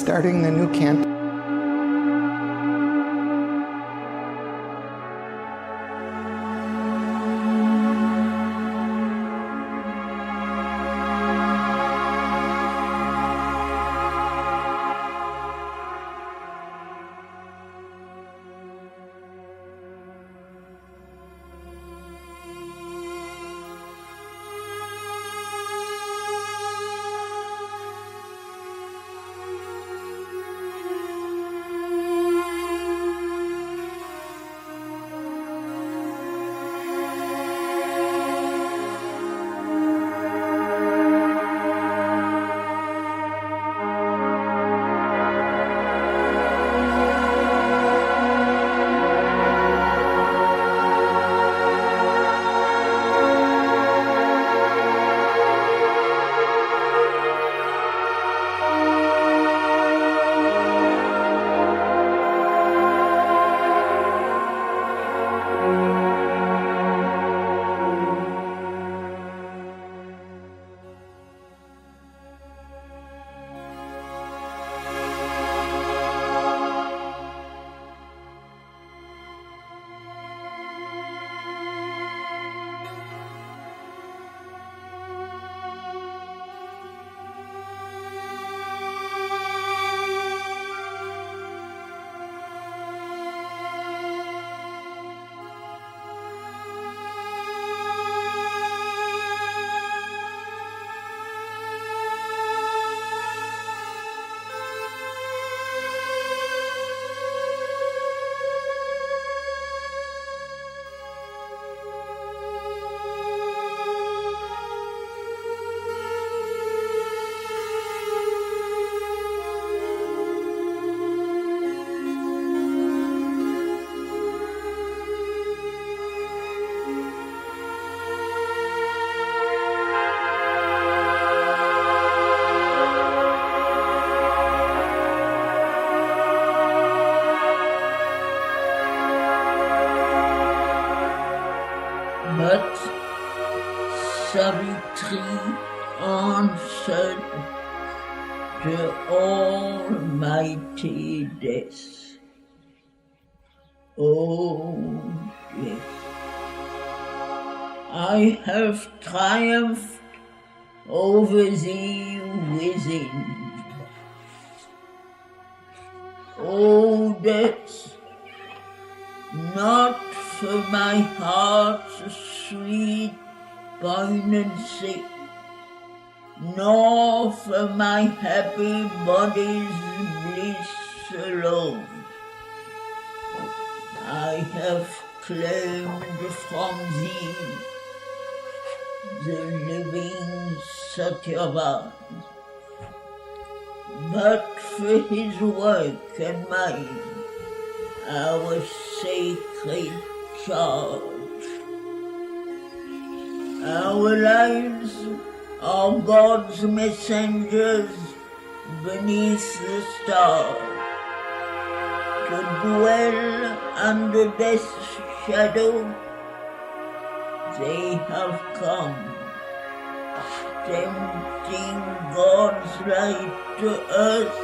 starting the new Canto. But Savitri answered the almighty death. Oh, death, I have triumphed over thee within. O death, not for my heart's sweet poignancy, nor for my happy body's bliss alone. I have claimed from thee the living Satyavan, but for his work and mine, our sacred charge. Our lives are God's messengers beneath the stars, to dwell under death's shadow. They have come, tempting God's light to earth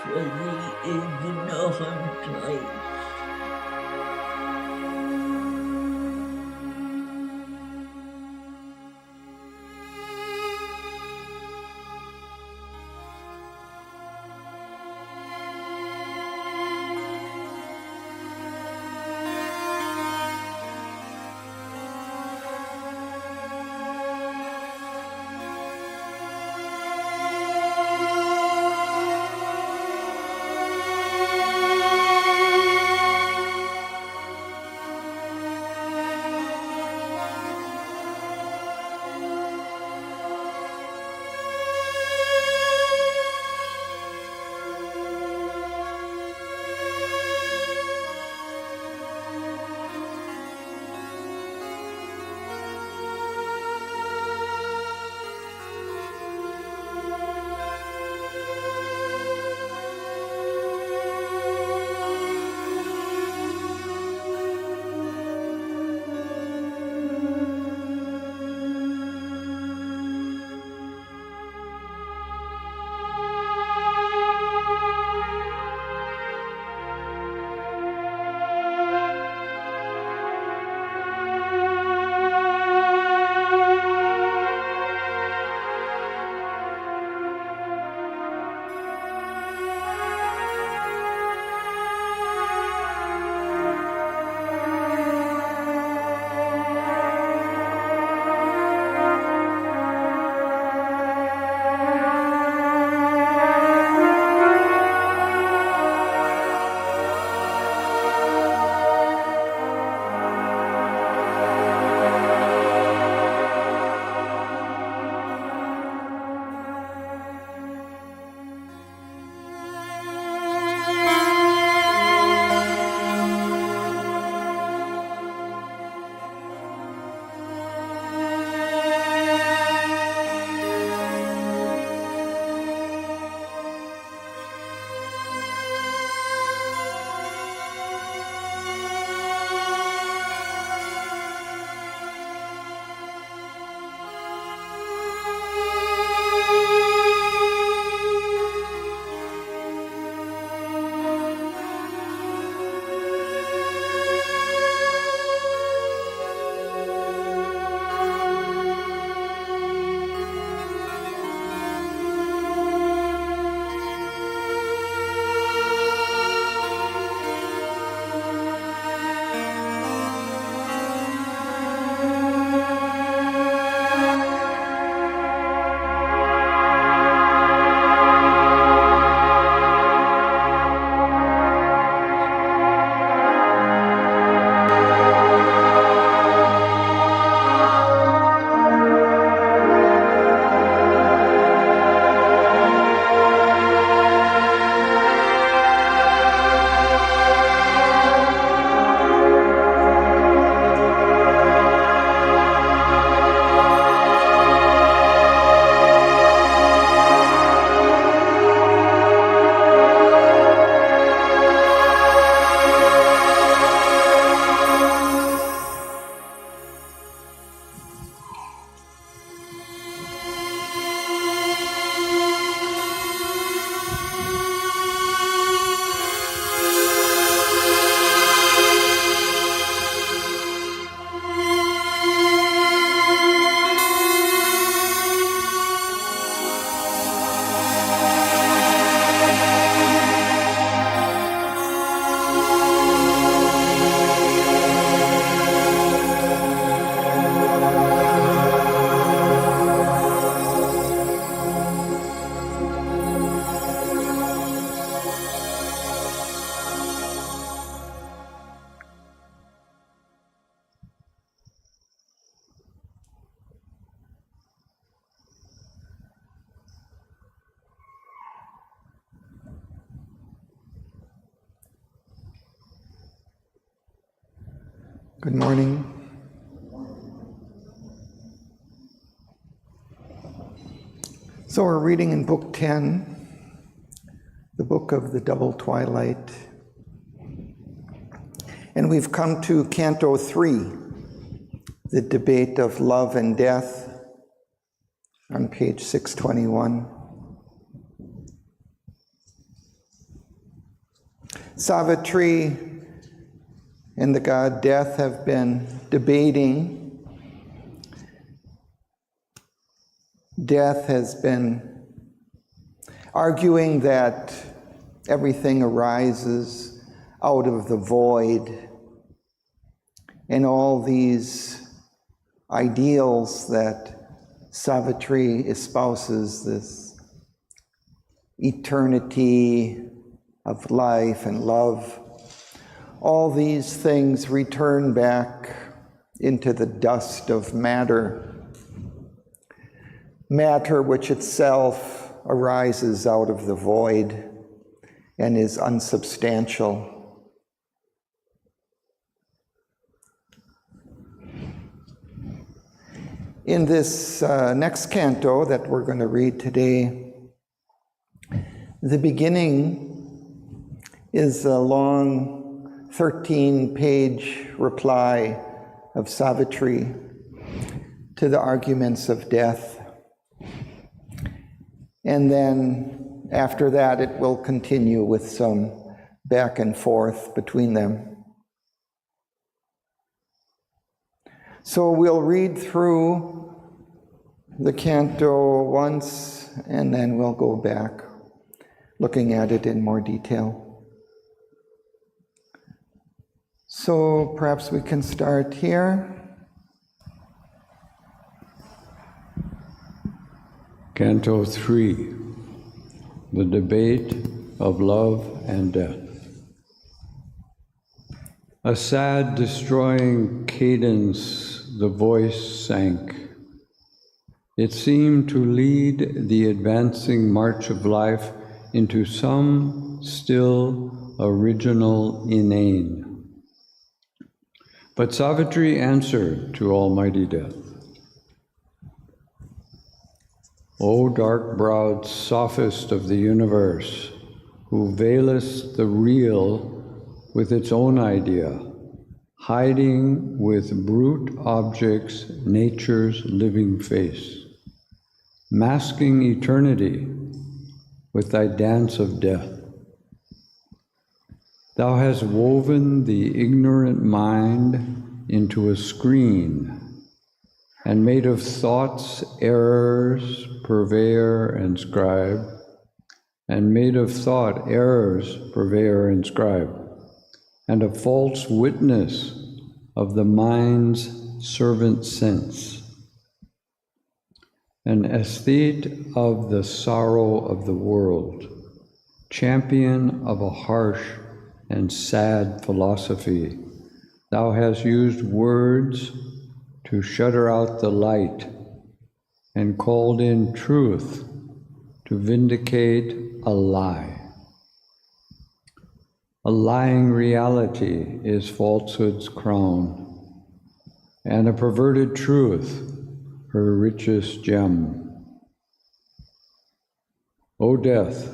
for the ignorant race. Good morning. So we're reading in Book 10, the book of the double Twilight. And we've come to Canto 3, the debate of love and death, on page 621. Savitri and the god Death have been debating. Death has been arguing that everything arises out of the void, and all these ideals that Savitri espouses, this eternity of life and love, all these things return back into the dust of matter. Matter which itself arises out of the void and is unsubstantial. In this next canto that we're going to read today, the beginning is a long 13-page reply of Savitri to the arguments of death. And then after that, it will continue with some back and forth between them. So we'll read through the canto once, and then we'll go back, looking at it in more detail. So perhaps we can start here. Canto 3, the debate of love and death. A sad, destroying cadence, the voice sank. It seemed to lead the advancing march of life into some still original inane. But Savitri answered to almighty death. O dark-browed sophist of the universe, who veilest the real with its own idea, hiding with brute objects nature's living face, masking eternity with thy dance of death. Thou hast woven the ignorant mind into a screen, and made of thoughts errors purveyor and scribe, and a false witness of the mind's servant sense, an aesthete of the sorrow of the world, champion of a harsh and sad philosophy. Thou hast used words to shudder out the light, and called in truth to vindicate a lie. A lying reality is falsehood's crown, and a perverted truth her richest gem. O death,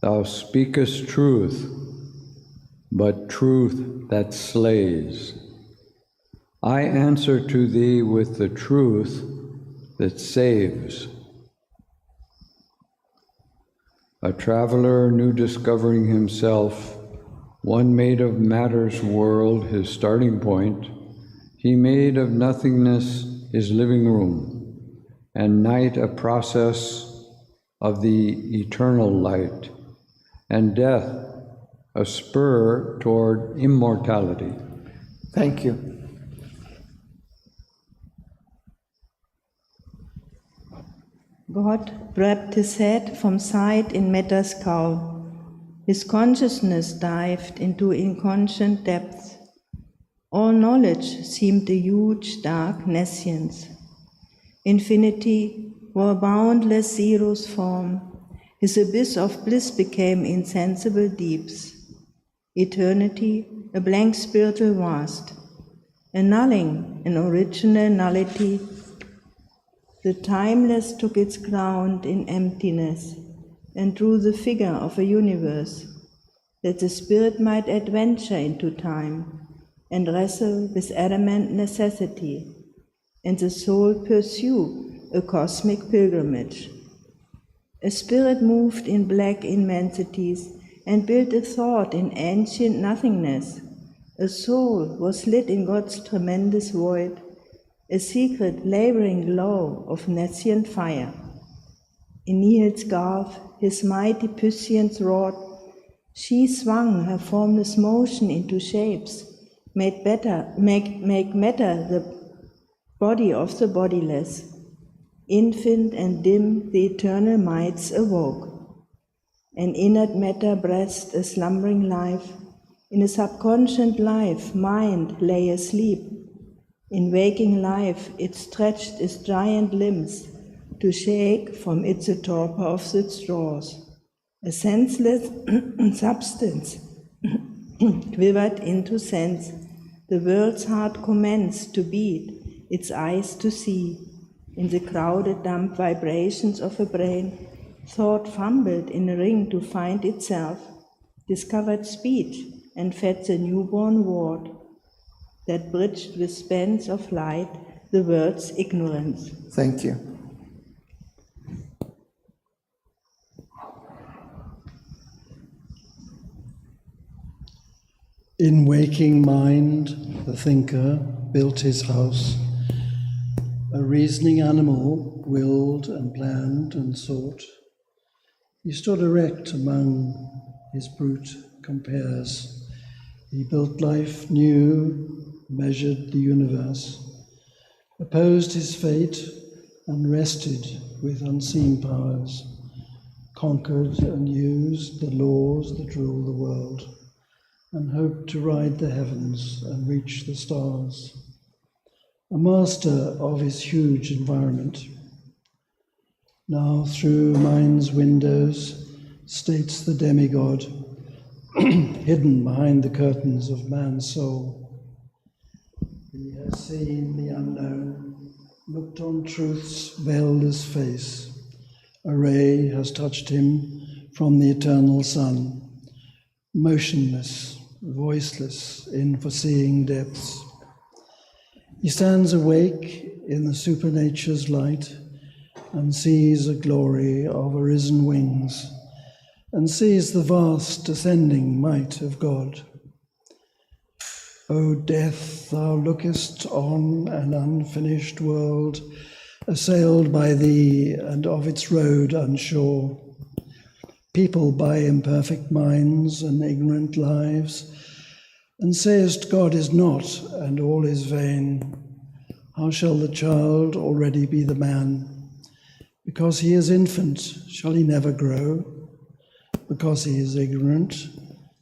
thou speakest truth, but truth that slays. I answer to thee with the truth that saves. A traveler new discovering himself, one made of matter's world his starting point, he made of nothingness his living room, and night a process of the eternal light, and death a spur toward immortality. Thank you. God wrapped his head from sight in matter's cowl. His consciousness dived into inconscient depths. All knowledge seemed a huge, dark nescience. Infinity wore a boundless zero's form. His abyss of bliss became insensible deeps. Eternity, a blank spiritual vast. annulling an original nullity. The timeless took its ground in emptiness and drew the figure of a universe, that the spirit might adventure into time and wrestle with adamant necessity, and the soul pursue a cosmic pilgrimage. A spirit moved in black immensities and built a thought in ancient nothingness. A soul was lit in God's tremendous void, a secret laboring glow of nascent fire. In Nihil's gulf, his mighty Pythians wrought. She swung her formless motion into shapes, make matter the body of the bodiless. Infant and dim, the eternal mights awoke. An inert matter breathed a slumbering life. In a subconscious life, mind lay asleep. In waking life, it stretched its giant limbs to shake from it the torpor of its jaws. A senseless substance quivered into sense. The world's heart commenced to beat, its eyes to see. In the crowded dumb vibrations of a brain, thought fumbled in a ring to find itself, discovered speech and fed the newborn word that bridged with spans of light the world's ignorance. Thank you. In waking mind, the thinker built his house. A reasoning animal willed and planned and sought. He stood erect among his brute compeers. He built life new, measured the universe, opposed his fate and rested with unseen powers, conquered and used the laws that rule the world, and hoped to ride the heavens and reach the stars. A master of his huge environment. Now through mind's windows states the demigod, hidden behind the curtains of man's soul. He has seen the unknown, looked on truth's veilless face. A ray has touched him from the eternal sun, motionless, voiceless in foreseeing depths. He stands awake in the supernature's light and sees a glory of arisen wings and sees the vast descending might of God. O death, thou lookest on an unfinished world, assailed by thee and of its road unsure, peopled by imperfect minds and ignorant lives, and sayest God is not and all is vain. How shall the child already be the man? Because he is infant, shall he never grow? Because he is ignorant,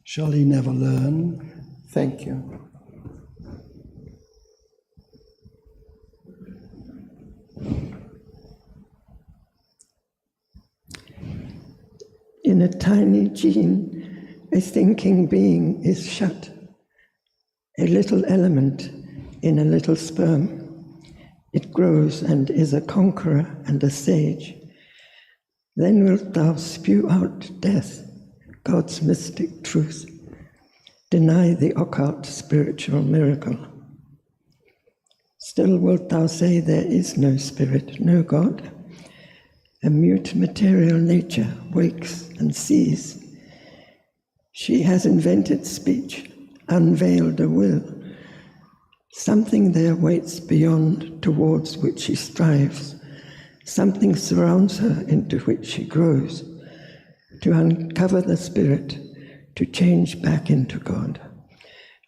shall he never learn? Thank you. In a tiny gene, a thinking being is shut, a little element in a little sperm. It grows and is a conqueror and a sage. Then wilt thou spew out death, God's mystic truth, deny the occult spiritual miracle. Still wilt thou say there is no spirit, no God. A mute material nature wakes and sees. She has invented speech, unveiled a will. Something there waits beyond, towards which she strives. Something surrounds her, into which she grows. To uncover the spirit, to change back into God.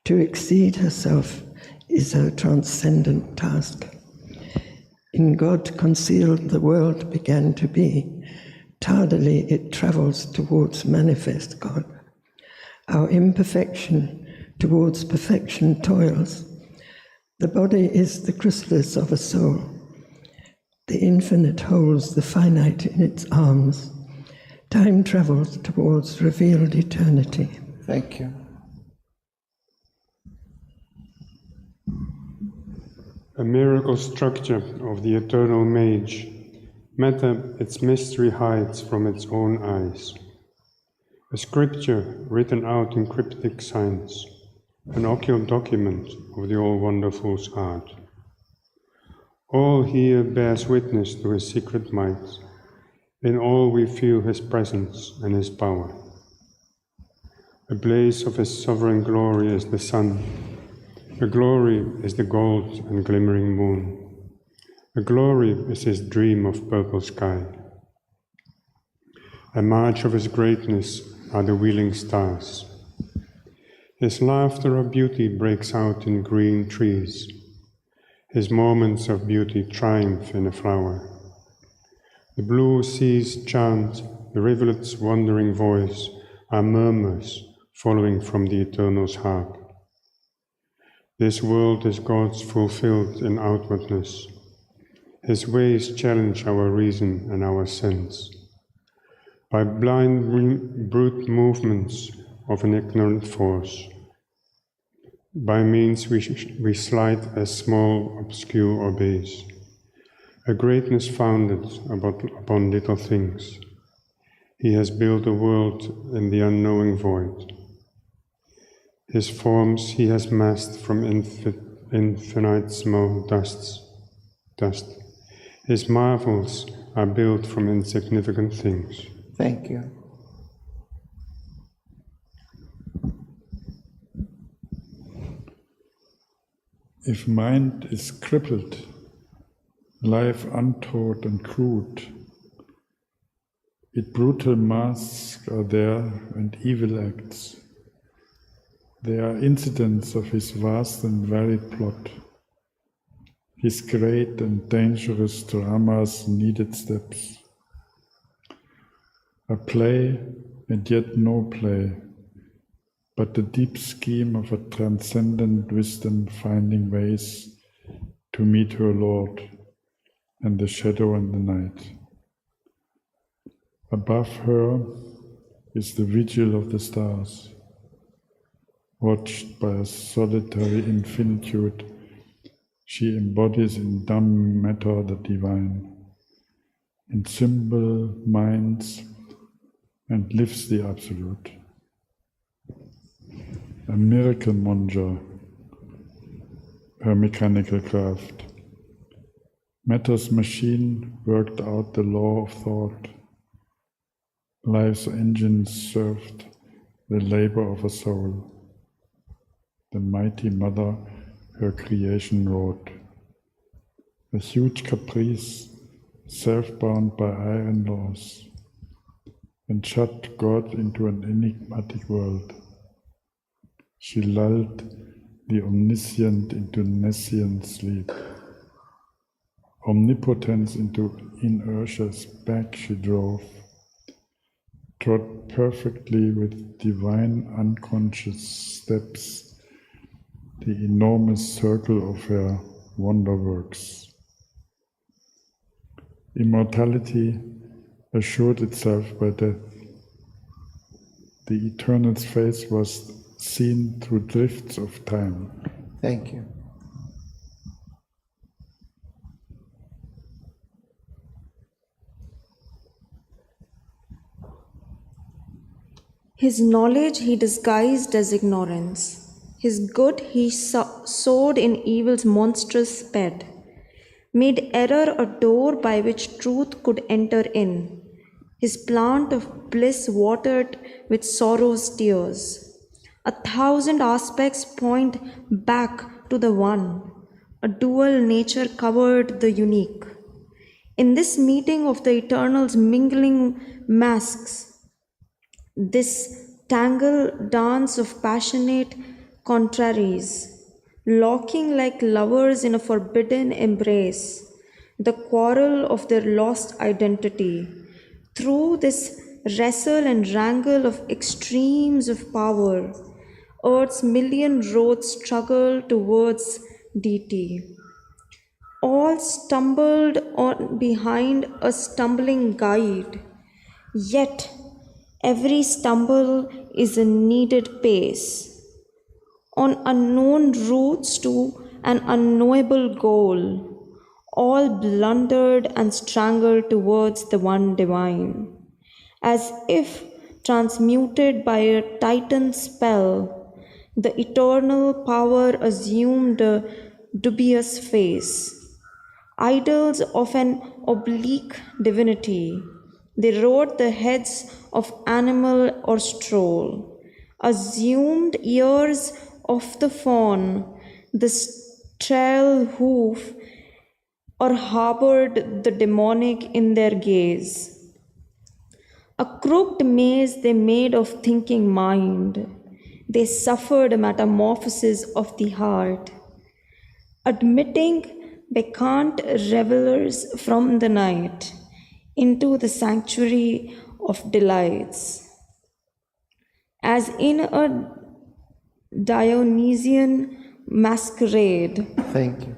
To exceed herself is her transcendent task. In God concealed the world began to be. Tardily it travels towards manifest God. Our imperfection towards perfection toils. The body is the chrysalis of a soul. The infinite holds the finite in its arms. Time travels towards revealed eternity. Thank you. A miracle structure of the eternal mage, matter its mystery hides from its own eyes. A scripture written out in cryptic signs, an occult document of the all-wonderful's art. All here bears witness to his secret might. In all we feel his presence and his power. A blaze of his sovereign glory is the sun. A glory is the gold and glimmering moon. A glory is his dream of purple sky. A march of his greatness are the wheeling stars. His laughter of beauty breaks out in green trees. His moments of beauty triumph in a flower. The blue seas chant, the rivulet's wandering voice are murmurs following from the Eternal's harp. This world is God's fulfilled in outwardness. His ways challenge our reason and our sense. By blind brute movements of an ignorant force, by means we slide as small, obscure obeys. A greatness founded upon little things. He has built a world in the unknowing void. His forms he has massed from infinite small dust. His marvels are built from insignificant things. Thank you. If mind is crippled, life untaught and crude, its brutal masks are there and evil acts. They are incidents of his vast and varied plot, his great and dangerous drama's needed steps. A play and yet no play, but the deep scheme of a transcendent wisdom finding ways to meet her Lord and the shadow and the night. Above her is the vigil of the stars, watched by a solitary infinitude. She embodies in dumb matter the divine, in symbol minds, and lives the absolute. A miracle monger, her mechanical craft. Matter's machine worked out the law of thought. Life's engines served the labor of a soul. The mighty mother her creation wrought. A huge caprice, self-bound by iron laws, and shut God into an enigmatic world. She lulled the omniscient into nescient sleep. Omnipotence into inertia's back she drove, trod perfectly with divine unconscious steps the enormous circle of her wonder works. Immortality assured itself by death. The Eternal's face was seen through drifts of time. Thank you. His knowledge he disguised as ignorance. His good he sowed in evil's monstrous bed, made error a door by which truth could enter in. His plant of bliss watered with sorrow's tears. 1,000 aspects point back to the one. A dual nature covered the unique. In this meeting of the Eternal's mingling masks, this tangle dance of passionate contraries, locking like lovers in a forbidden embrace, the quarrel of their lost identity. Through this wrestle and wrangle of extremes of power, Earth's million roads struggle towards deity. All stumbled on behind a stumbling guide, yet every stumble is a needed pace. On unknown routes to an unknowable goal, all blundered and strangled towards the one divine. As if transmuted by a titan spell, the eternal power assumed a dubious face. Idols of an oblique divinity, they rode the heads of animal or stroll, assumed ears of the fawn, the trail hoof, or harbored the demonic in their gaze. A crooked maze they made of thinking mind. They suffered a metamorphosis of the heart, admitting becant revelers from the night into the sanctuary of delights. As in a Dionysian masquerade, Thank you.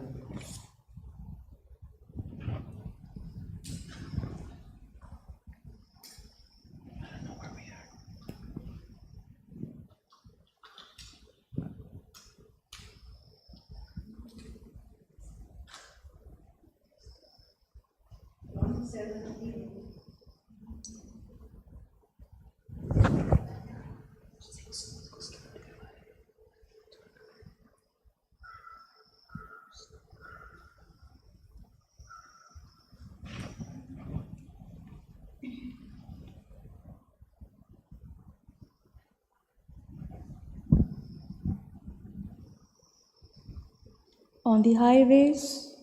On the highways,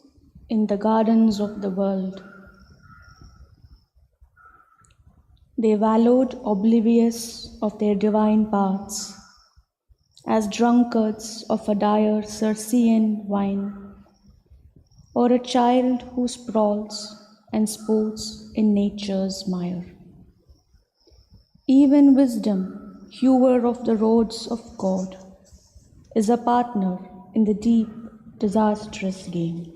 in the gardens of the world, they wallowed oblivious of their divine paths, as drunkards of a dire Circean wine, or a child who sprawls and sports in nature's mire. Even wisdom, hewer of the roads of God, is a partner in the deep, disastrous game.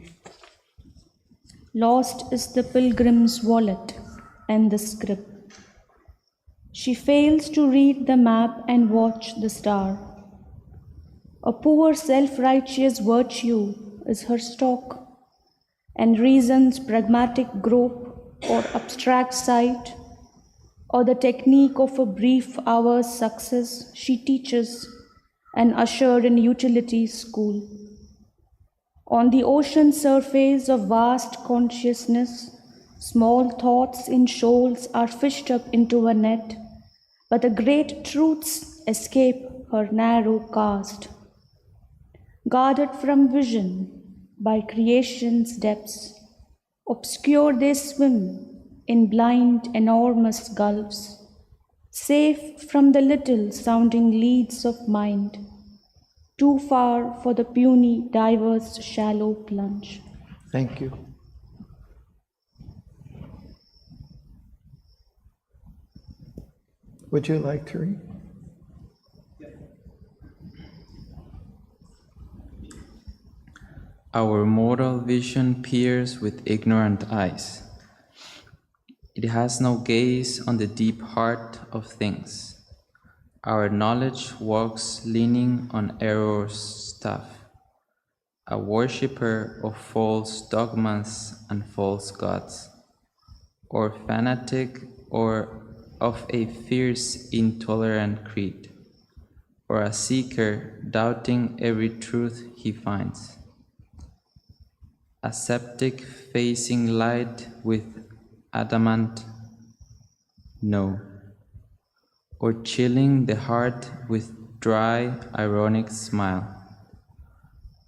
Lost is the pilgrim's wallet and the scrip. She fails to read the map and watch the star. A poor self-righteous virtue is her stock, and reason's pragmatic grope or abstract sight, or the technique of a brief hour's success she teaches and ushered in utility school. On the ocean surface of vast consciousness, small thoughts in shoals are fished up into a net, but the great truths escape her narrow cast. Guarded from vision by creation's depths, obscure they swim in blind, enormous gulfs, safe from the little sounding leads of mind, too far for the puny diver's shallow plunge. Thank you. Would you like to read? Our mortal vision peers with ignorant eyes. It has no gaze on the deep heart of things. Our knowledge walks leaning on error's staff, a worshipper of false dogmas and false gods, or fanatic or of a fierce, intolerant creed, or a seeker doubting every truth he finds. A septic facing light with adamant no, or chilling the heart with dry, ironic smile.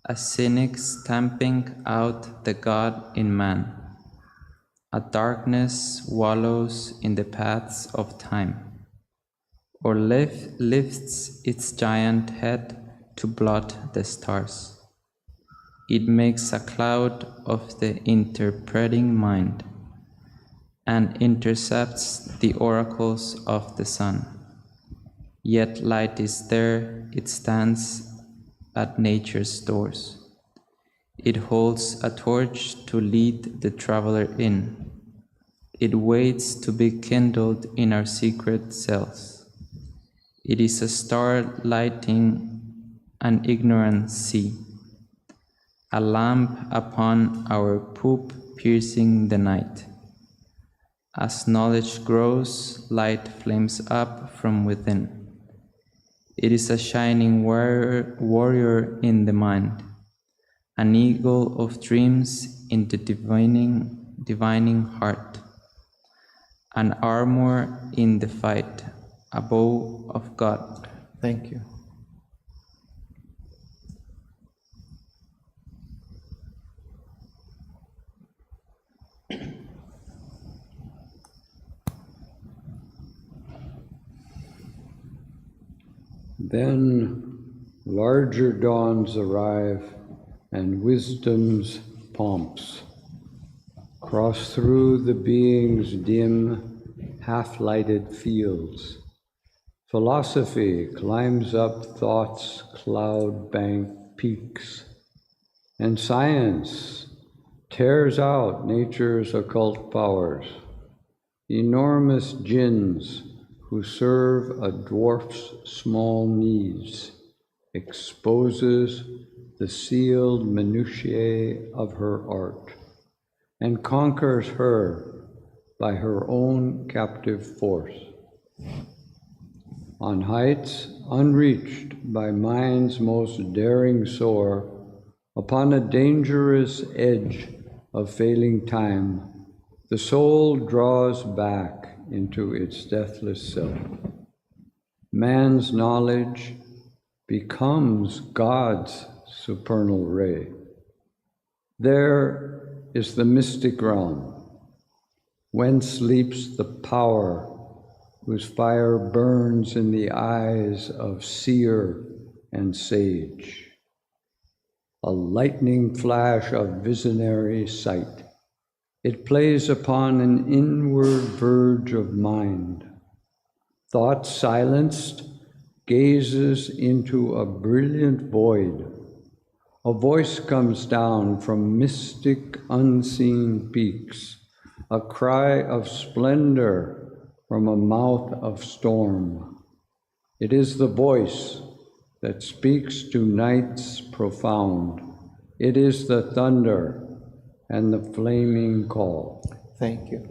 A cynic stamping out the God in man. A darkness wallows in the paths of time, or lifts its giant head to blot the stars. It makes a cloud of the interpreting mind, and intercepts the oracles of the sun. Yet light is there, it stands at nature's doors. It holds a torch to lead the traveler in. It waits to be kindled in our secret cells. It is a star lighting an ignorant sea, a lamp upon our poop piercing the night. As knowledge grows, light flames up from within. It is a shining warrior in the mind, an eagle of dreams in the divining heart, an armor in the fight, a bow of God. Thank you. Then larger dawns arrive, and wisdom's pomps cross through the being's dim, half-lighted fields. Philosophy climbs up thought's cloud-banked peaks, and science tears out nature's occult powers. Enormous jinns who serve a dwarf's small needs, exposes the sealed minutiae of her art, and conquers her by her own captive force. On heights unreached by minds most daring soar, upon a dangerous edge of failing time, the soul draws back into its deathless self. Man's knowledge becomes God's supernal ray. There is the mystic realm, whence sleeps the power whose fire burns in the eyes of seer and sage. A lightning flash of visionary sight. It plays upon an inward verge of mind. Thought silenced gazes into a brilliant void. A voice comes down from mystic unseen peaks, a cry of splendor from a mouth of storm. It is the voice that speaks to nights profound. It is the thunder and the flaming call. Thank you.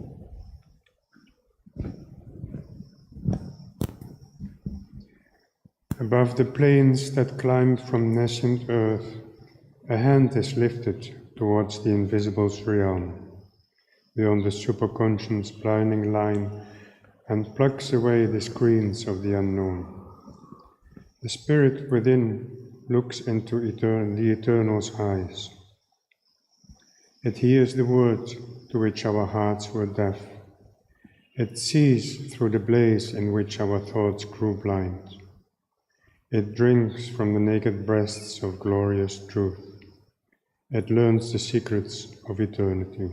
Above the plains that climb from nascent earth, a hand is lifted towards the invisible's realm, beyond the superconscious blinding line, and plucks away the screens of the unknown. The spirit within looks into the Eternal's eyes. It hears the words to which our hearts were deaf. It sees through the blaze in which our thoughts grew blind. It drinks from the naked breasts of glorious truth. It learns the secrets of eternity.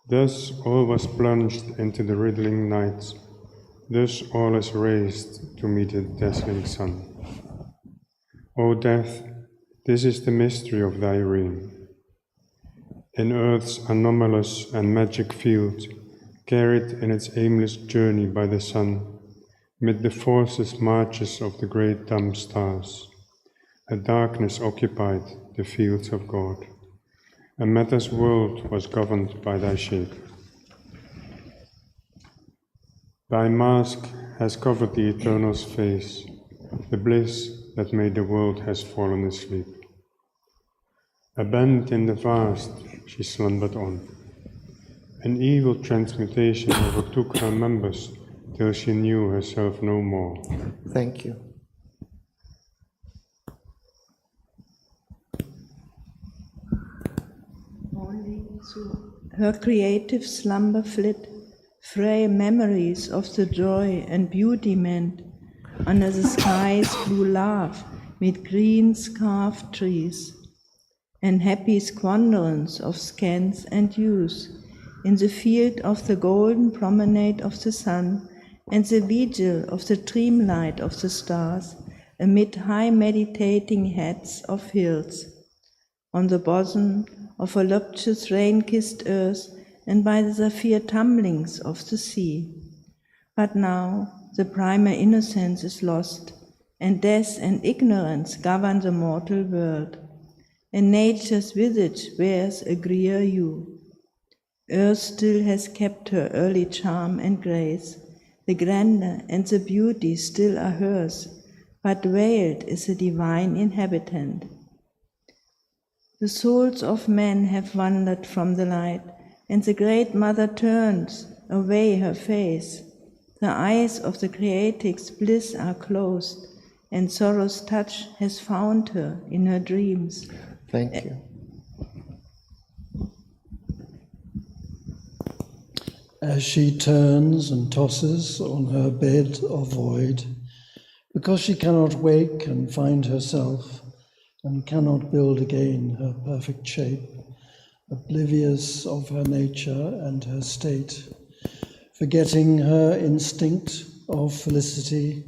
Thus all was plunged into the riddling nights. Thus all is raised to meet the dazzling sun. O death, this is the mystery of thy reign. In earth's anomalous and magic field, carried in its aimless journey by the sun, mid the forceless marches of the great dumb stars, a darkness occupied the fields of God. A matter's world was governed by thy shape. Thy mask has covered the Eternal's face. The bliss that made the world has fallen asleep. Abandoned in the vast, she slumbered on. An evil transmutation overtook her members till she knew herself no more. Thank you. Only through her creative slumber flit frail memories of the joy and beauty meant under the sky's blue love mid green scarfed trees, and happy squanderance of scants and use in the field of the golden promenade of the sun and the vigil of the dreamlight of the stars amid high meditating heads of hills, on the bosom of a voluptuous rain-kissed earth and by the sapphire tumblings of the sea. But now the primal innocence is lost, and death and ignorance govern the mortal world. and nature's visage wears a greer hue. Earth still has kept her early charm and grace, the grandeur and the beauty still are hers, but veiled is the divine inhabitant. The souls of men have wandered from the light, and the great Mother turns away her face. The eyes of the Creatrix bliss are closed, and sorrow's touch has found her in her dreams. Thank you. As she turns and tosses on her bed of void, because she cannot wake and find herself, and cannot build again her perfect shape, oblivious of her nature and her state, forgetting her instinct of felicity,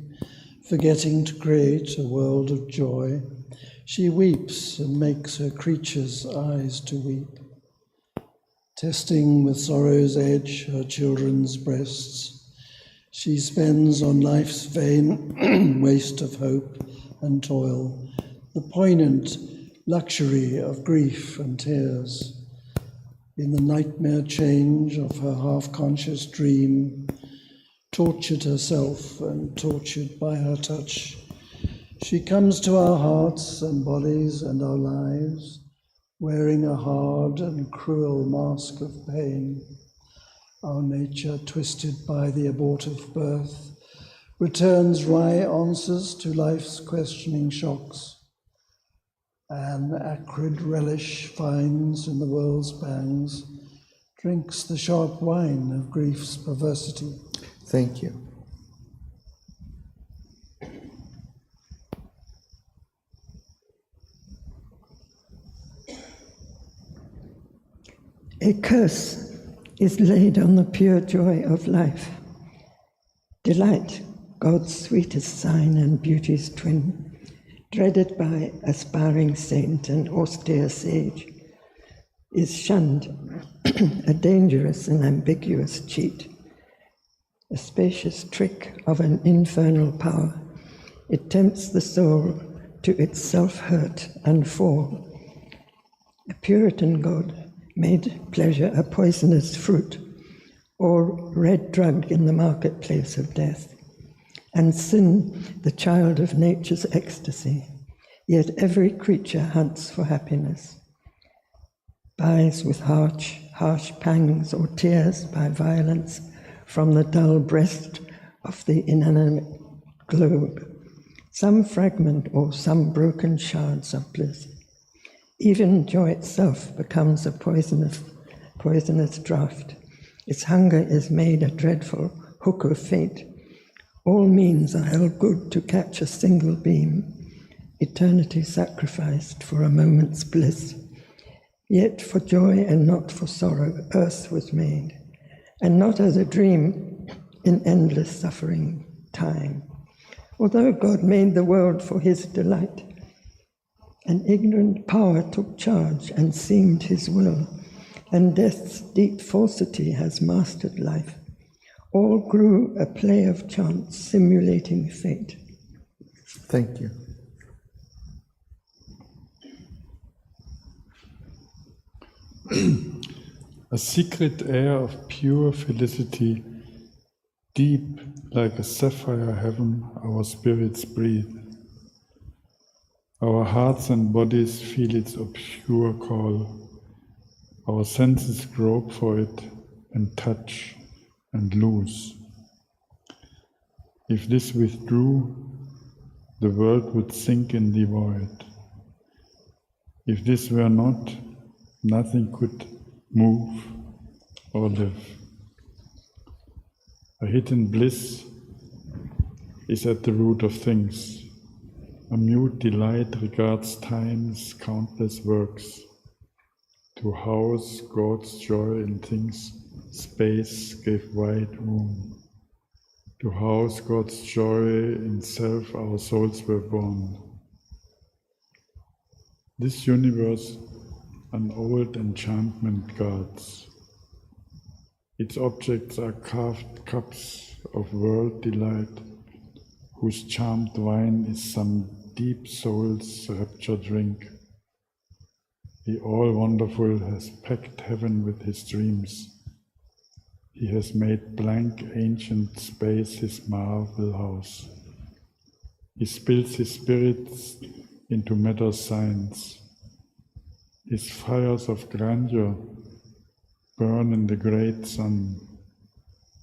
forgetting to create a world of joy, she weeps and makes her creatures' eyes to weep. Testing with sorrow's edge her children's breasts, she spends on life's vain waste of hope and toil the poignant luxury of grief and tears. In the nightmare change of her half-conscious dream, tortured herself and tortured by her touch, she comes to our hearts and bodies and our lives, wearing a hard and cruel mask of pain. Our nature, twisted by the abortive birth, returns wry answers to life's questioning shocks. An acrid relish finds in the world's pangs, drinks the sharp wine of grief's perversity. Thank you. A curse is laid on the pure joy of life. Delight, God's sweetest sign and beauty's twin, dreaded by aspiring saint and austere sage, is shunned, a dangerous and ambiguous cheat, a spacious trick of an infernal power. It tempts the soul to its self-hurt and fall. A Puritan God made pleasure a poisonous fruit, or red drug in the marketplace of death, and sin the child of nature's ecstasy. Yet every creature hunts for happiness, buys with harsh pangs or tears by violence from the dull breast of the inanimate globe, some fragment or some broken shards of bliss. Even joy itself becomes a poisonous draught. Its hunger is made a dreadful hook of fate. All means are held good to catch a single beam, eternity sacrificed for a moment's bliss. Yet for joy and not for sorrow, earth was made, and not as a dream in endless suffering time. Although God made the world for his delight, an ignorant power took charge and seemed his will, and death's deep falsity has mastered life. All grew a play of chance, simulating fate. Thank you. A secret air of pure felicity, deep like a sapphire heaven, our spirits breathe. Our hearts and bodies feel its obscure call. Our senses grope for it and touch and lose. If this withdrew, the world would sink in the void. If this were not, nothing could move or live. A hidden bliss is at the root of things. A mute delight regards time's countless works. To house God's joy in things, space gave wide room. To house God's joy in self, our souls were born. This universe, an old enchantment guards. Its objects are carved cups of world delight, whose charmed wine is some deep soul's rapture drink. The All-Wonderful has packed heaven with his dreams. He has made blank ancient space his marble house. He spills his spirits into matter science. His fires of grandeur burn in the great sun.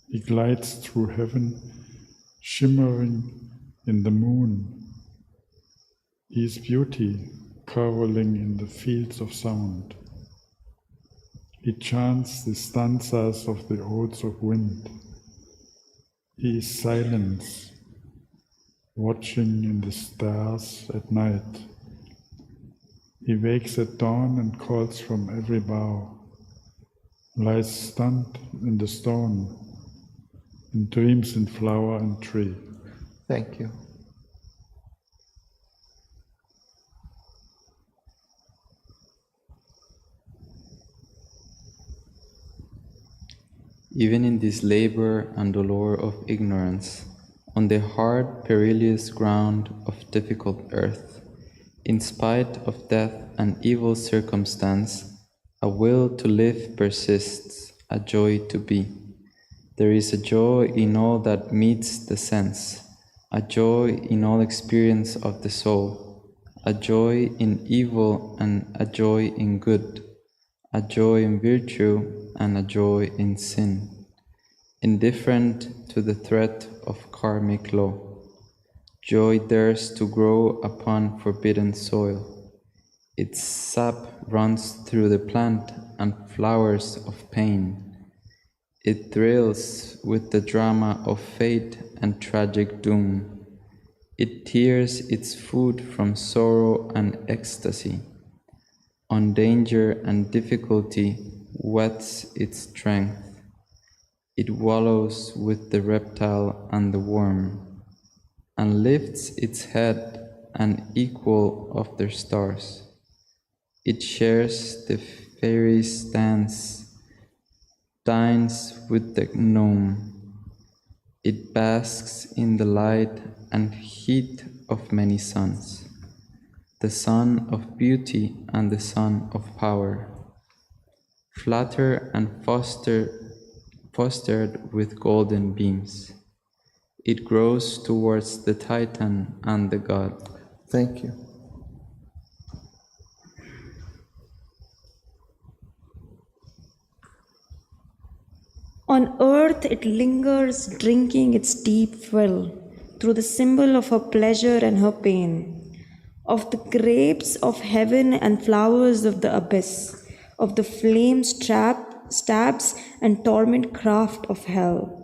He glides through heaven, shimmering in the moon. He is beauty, caroling in the fields of sound. He chants the stanzas of the odes of wind. He is silence, watching in the stars at night. He wakes at dawn and calls from every bough, lies stunned in the stone, and dreams in flower and tree. Thank you. Even in this labor and dolor of ignorance, on the hard, perilous ground of difficult earth, in spite of death and evil circumstance, a will to live persists, a joy to be. There is a joy in all that meets the sense, a joy in all experience of the soul, a joy in evil and a joy in good, a joy in virtue and a joy in sin, indifferent to the threat of karmic law. Joy dares to grow upon forbidden soil. Its sap runs through the plant and flowers of pain. It thrills with the drama of fate and tragic doom. It tears its food from sorrow and ecstasy. On danger and difficulty whets its strength. It wallows with the reptile and the worm, and lifts its head an equal of the stars. It shares the fairies' dance, dines with the gnome. It basks in the light and heat of many suns, the sun of beauty and the sun of power, flatter and fostered with golden beams. It grows towards the Titan and the God. Thank you. On earth it lingers, drinking its deep fill, through the symbol of her pleasure and her pain, of the grapes of heaven and flowers of the abyss, of the flame stabs and torment craft of hell,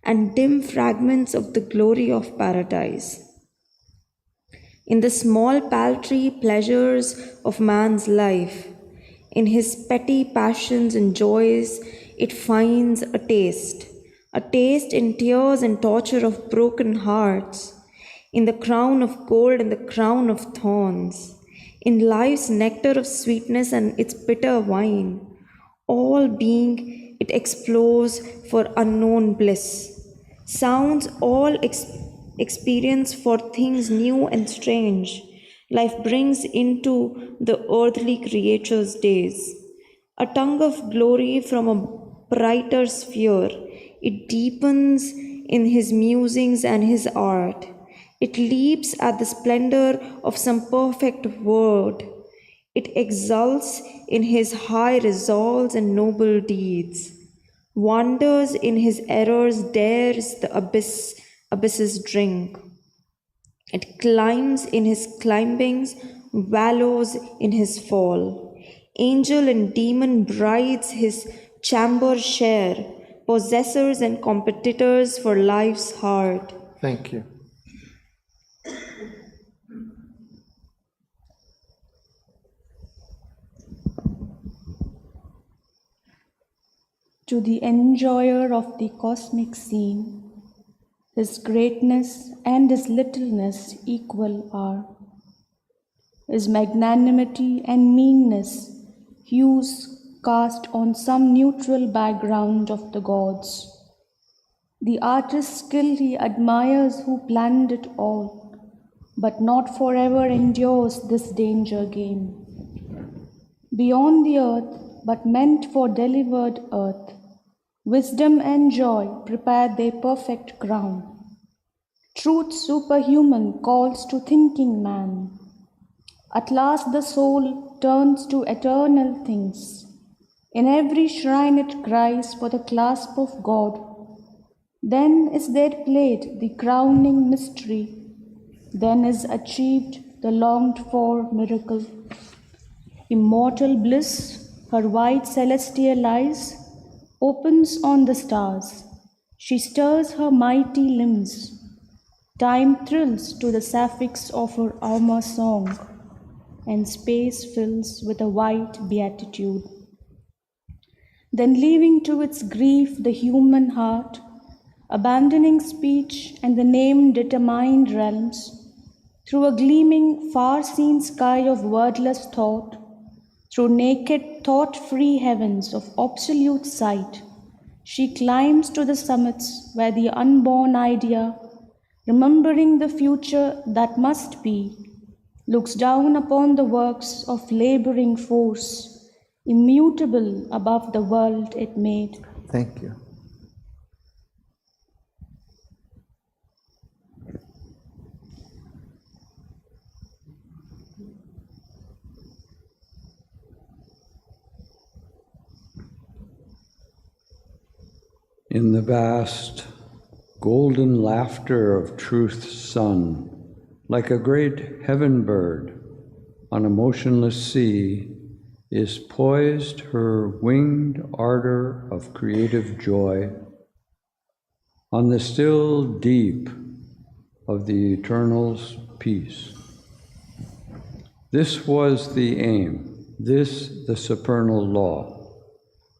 and dim fragments of the glory of paradise. In the small paltry pleasures of man's life, in his petty passions and joys, it finds a taste in tears and torture of broken hearts, in the crown of gold and the crown of thorns, in life's nectar of sweetness and its bitter wine. All being, it explores for unknown bliss, sounds all experience for things new and strange. Life brings into the earthly creature's days a tongue of glory from a brighter sphere. It deepens in his musings and his art. It leaps at the splendor of some perfect word. It exults in his high resolves and noble deeds, wanders in his errors, dares the abyss's drink. It climbs in his climbings, wallows in his fall. Angel and demon brides his chamber share, possessors and competitors for life's heart. Thank you. To the enjoyer of the cosmic scene, his greatness and his littleness equal are. His magnanimity and meanness, hues cast on some neutral background of the gods. The artist's skill he admires who planned it all, but not forever endures this danger game. beyond the earth, but meant for delivered earth. Wisdom and joy prepare their perfect crown. Truth superhuman calls to thinking man. At last the soul turns to eternal things. In every shrine it cries for the clasp of God. Then is there played the crowning mystery. Then is achieved the longed-for miracle. Immortal bliss, her white celestial eyes, opens on the stars. She stirs her mighty limbs. Time thrills to the suffix of her armor song, and space fills with a white beatitude. Then leaving to its grief the human heart, abandoning speech and the name-determined realms, through a gleaming, far-seen sky of wordless thought, through naked, thought-free heavens of absolute sight, she climbs to the summits where the unborn idea, remembering the future that must be, looks down upon the works of laboring force, immutable above the world it made. Thank you. In the vast, golden laughter of truth's sun, like a great heaven bird on a motionless sea, is poised her winged ardor of creative joy on the still deep of the eternal's peace. This was the aim, this the supernal law,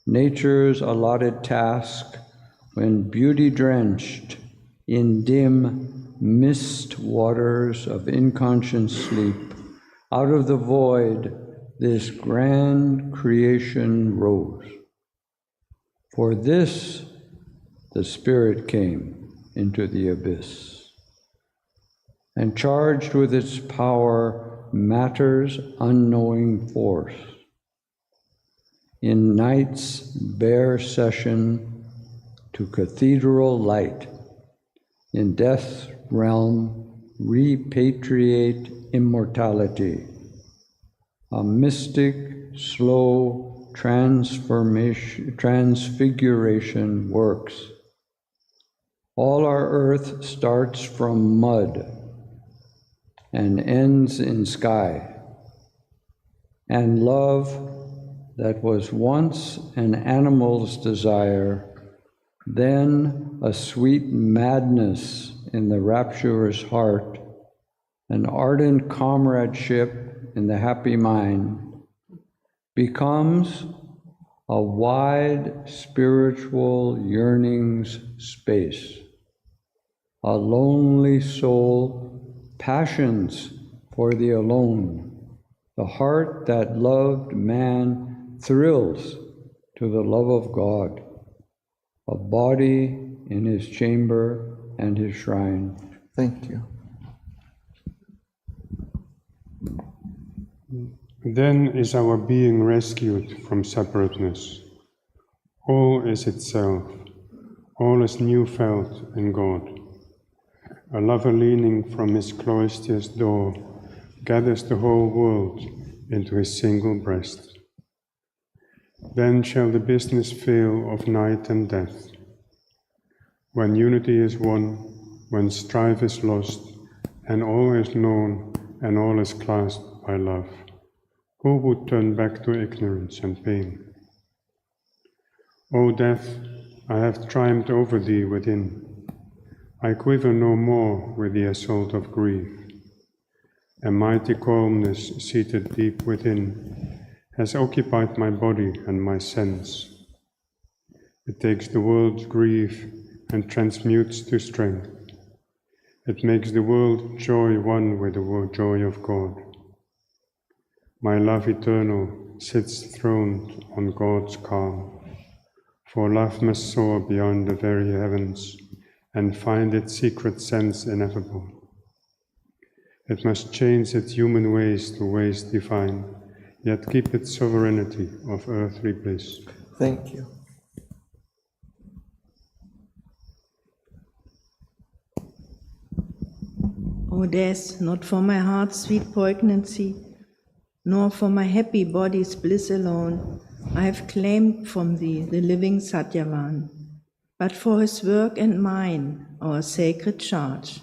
nature's allotted task when beauty-drenched in dim mist waters of inconscient sleep, out of the void this grand creation rose. For this the Spirit came into the abyss, and charged with its power matter's unknowing force. In night's bare session to cathedral light, in death's realm repatriate immortality. A mystic, slow transfiguration works. All our earth starts from mud and ends in sky. And love that was once an animal's desire, then a sweet madness in the rapturous heart, an ardent comradeship in the happy mind, becomes a wide spiritual yearning's space. A lonely soul passions for the alone. The heart that loved man thrills to the love of God. A body in his chamber and his shrine. Thank you. Then is our being rescued from separateness. All is itself, all is new felt in God. A lover leaning from his cloister's door gathers the whole world into his single breast. Then shall the business fail of night and death. When unity is won, when strife is lost, and all is known and all is clasped by love, who would turn back to ignorance and pain? O death, I have triumphed over thee within. I quiver no more with the assault of grief. A mighty calmness seated deep within has occupied my body and my sense. It takes the world's grief and transmutes to strength. It makes the world's joy one with the joy of God. My love eternal sits throned on God's calm, for love must soar beyond the very heavens and find its secret sense ineffable. It must change its human ways to ways divine, yet keep its sovereignty of earthly bliss. Thank you. O death, not for my heart's sweet poignancy, nor for my happy body's bliss alone, I have claimed from thee the living Satyavan, but for his work and mine, our sacred charge.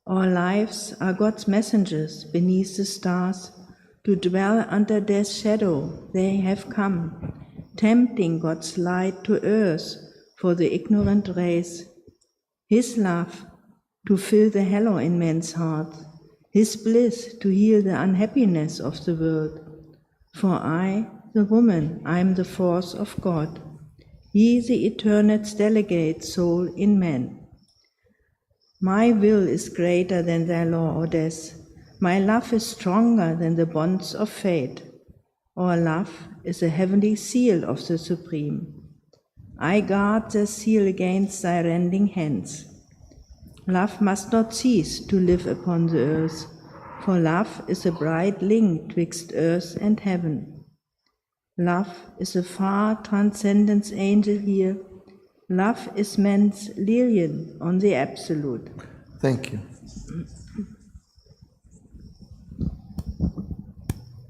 Our lives are God's messengers beneath the stars. To dwell under death's shadow they have come, tempting God's light to earth for the ignorant race. His love to fill the hollow in men's hearts, his bliss to heal the unhappiness of the world. For I, the woman, I am the force of God, he the eternate's delegate soul in man. My will is greater than thy law, O death. My love is stronger than the bonds of fate. Our love is a heavenly seal of the Supreme. I guard the seal against thy rending hands. Love must not cease to live upon the earth, for love is a bright link twixt earth and heaven. Love is a far transcendence angel here. Love is man's lilian on the absolute. Thank you.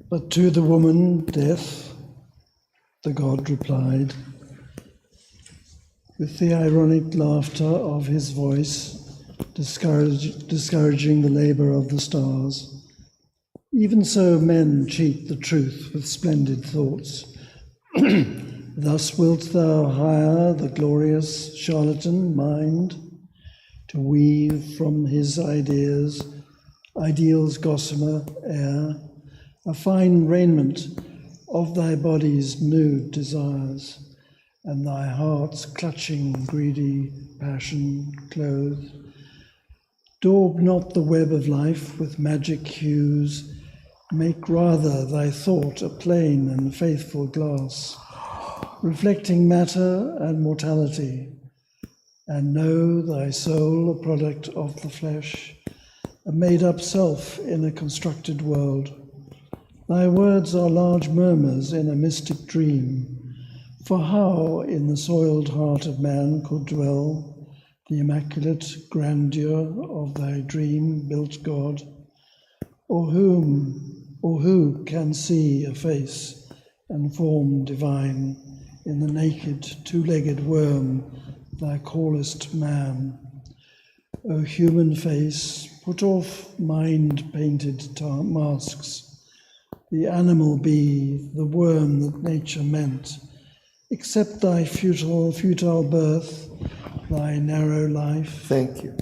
But to the woman, death, the god replied, with the ironic laughter of his voice, discouraging the labor of the stars. Even so men cheat the truth with splendid thoughts. Thus wilt thou hire the glorious charlatan mind to weave from his ideals gossamer air, a fine raiment of thy body's nude desires, and thy heart's clutching, greedy passion clothed. Daub not the web of life with magic hues, make rather thy thought a plain and faithful glass, reflecting matter and mortality, and know thy soul a product of the flesh, a made-up self in a constructed world. Thy words are large murmurs in a mystic dream, for how in the soiled heart of man could dwell the immaculate grandeur of thy dream-built God? Or who can see a face and form divine in the naked two-legged worm thou callest man? O human face, put off mind-painted masks. The animal be the worm that nature meant. Accept thy futile birth, thy narrow life. Thank you.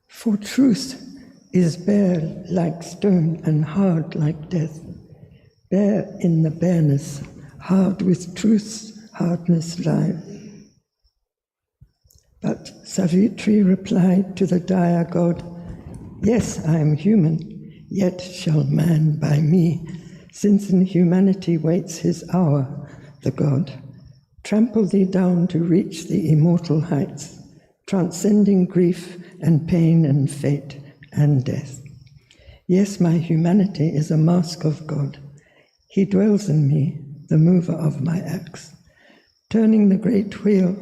For truth is bare like stone and hard like death, bare in the bareness, hard with truth's hardness live. But Savitri replied to the dire god, yes, I am human, yet shall man by me, since in humanity waits his hour, the god, trample thee down to reach the immortal heights, transcending grief and pain and fate and death. Yes, my humanity is a mask of God. He dwells in me, the mover of my acts, turning the great wheel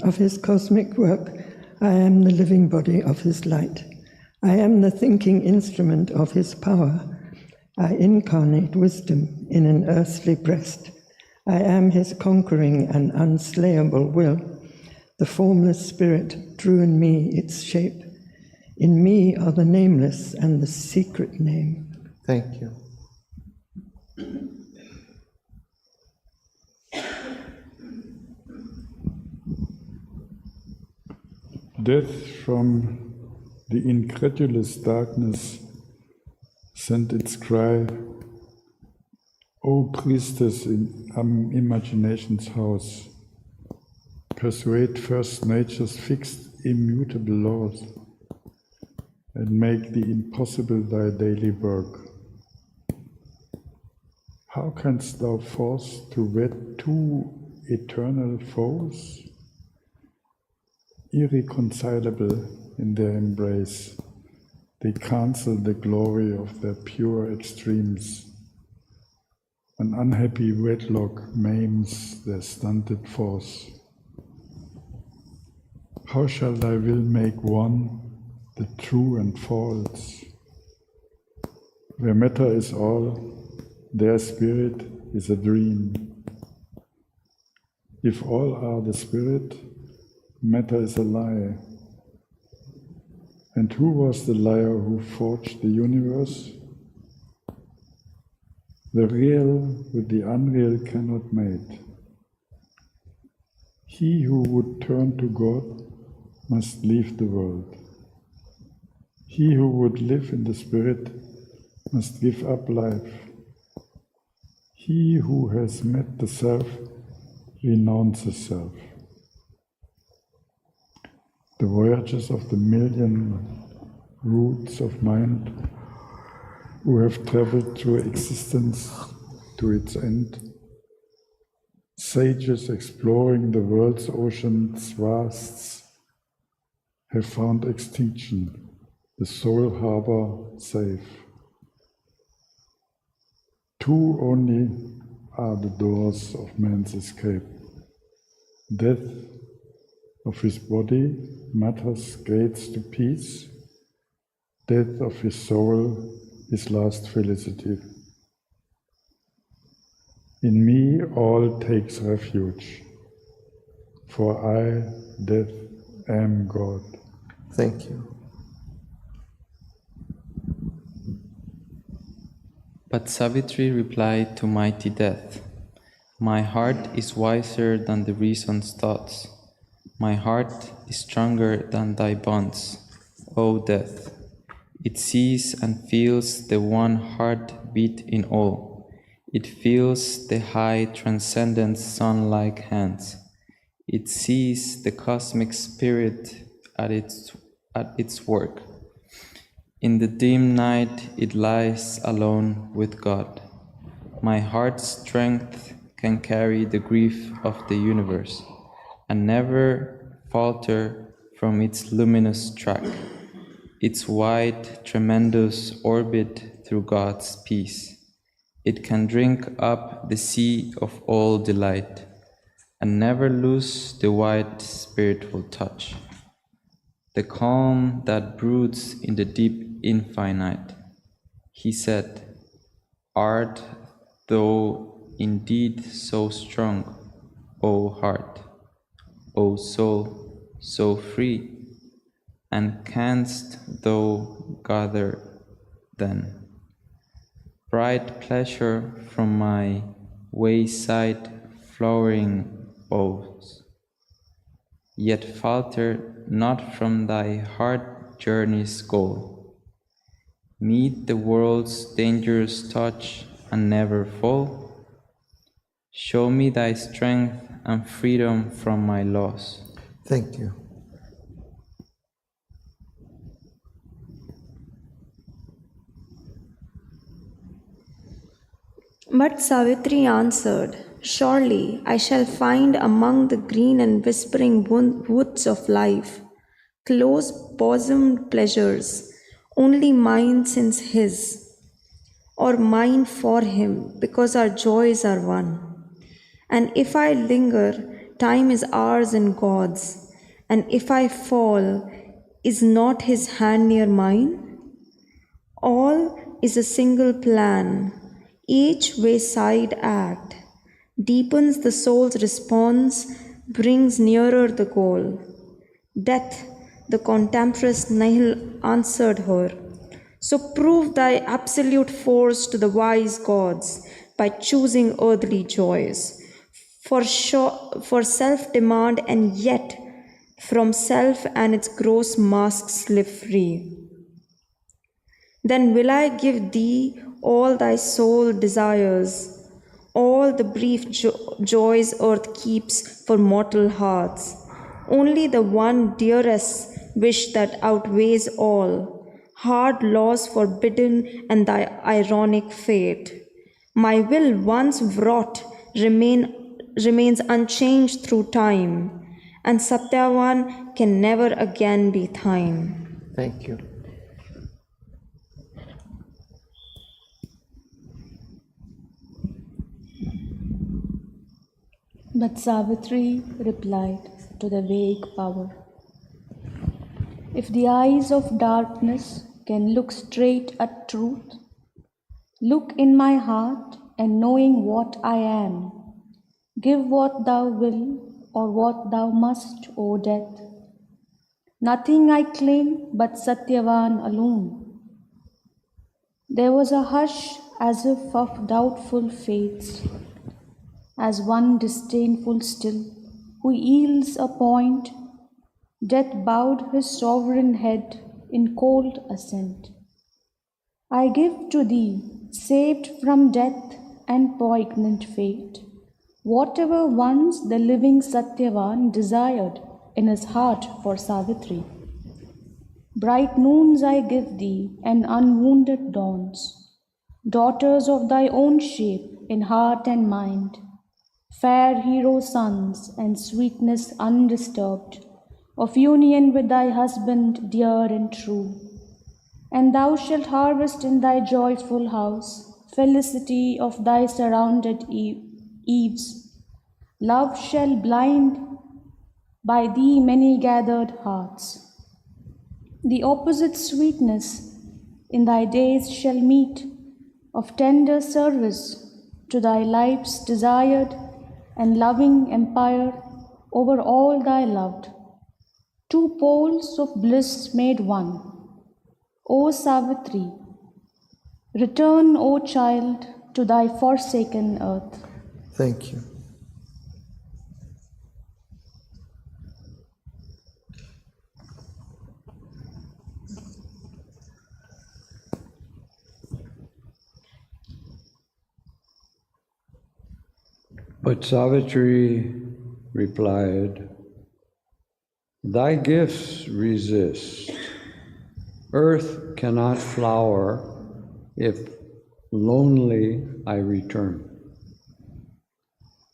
of his cosmic work. I am the living body of his light. I am the thinking instrument of his power. I incarnate wisdom in an earthly breast. I am his conquering and unslayable will. The formless spirit drew in me its shape. In me are the nameless and the secret name. Thank you. Death from the incredulous darkness sent its cry, O priestess in imagination's house, persuade first nature's fixed immutable laws, and make the impossible thy daily work. How canst thou force to wed two eternal foes, irreconcilable in their embrace. They cancel the glory of their pure extremes. An unhappy wedlock maims their stunted force. How shall thy will make one, the true and false? Where matter is all, their spirit is a dream. If all are the spirit, matter is a lie. And who was the liar who forged the universe? The real with the unreal cannot mate. He who would turn to God must leave the world. He who would live in the spirit must give up life. He who has met the self renounces self. The voyages of the million roots of mind who have traveled through existence to its end, sages exploring the world's ocean's vasts, have found extinction, the soul harbor safe. Two only are the doors of man's escape: death of his body, matter's gates to peace; death of his soul, his last felicity. In me all takes refuge, for I, death, am God. Thank you. But Savitri replied to mighty death, "My heart is wiser than the reason's thoughts. My heart is stronger than thy bonds, O death. It sees and feels the one heart beat in all. It feels the high transcendent sun-like hands. It sees the cosmic spirit at its work. In the dim night it lies alone with God. My heart's strength can carry the grief of the universe and never falter from its luminous track, its wide, tremendous orbit through God's peace. It can drink up the sea of all delight and never lose the wide spiritual touch, the calm that broods in the deep infinite." He said, "Art thou indeed so strong, O heart, O soul, so free, and canst thou gather then bright pleasure from my wayside flowering boughs, yet falter not from thy heart journey's goal? Meet the world's dangerous touch and never fall? Show me thy strength and freedom from my loss." Thank you. But Savitri answered, "Surely I shall find among the green and whispering woods of life close-bosomed pleasures, only mine since his, or mine for him, because our joys are one. And if I linger, time is ours and God's, and if I fall, is not his hand near mine? All is a single plan, each wayside act, deepens the soul's response, brings nearer the goal. Death, the contemptuous nihil, answered her, so prove thy absolute force to the wise gods by choosing earthly joys. For self-demand, and yet from self and its gross masks live free. Then will I give thee all thy soul desires, all the brief joys earth keeps for mortal hearts, only the one dearest wish that outweighs all, hard laws forbidden and thy ironic fate. My will once wrought remains unchanged through time, and Satyavan can never again be thine. Thank you. But Savitri replied to the vague power, "If the eyes of darkness can look straight at truth, look in my heart, and knowing what I am, give what thou wilt or what thou must, O death. Nothing I claim but Satyavan alone." There was a hush as if of doubtful fates, as one disdainful still, who yields a point. Death bowed his sovereign head in cold assent. "I give to thee, saved from death and poignant fate, whatever once the living Satyavan desired in his heart for Savitri. Bright noons I give thee, and unwounded dawns, daughters of thy own shape in heart and mind, fair hero sons and sweetness undisturbed, of union with thy husband dear and true. And thou shalt harvest in thy joyful house felicity of thy surrounded eaves. Love shall blind by thee many gathered hearts. The opposite sweetness in thy days shall meet, of tender service to thy life's desired and loving empire over all thy loved. Two poles of bliss made one. O Savitri, return, O child, to thy forsaken earth." Thank you. But Savitri replied, "Thy gifts resist. Earth cannot flower if lonely I return."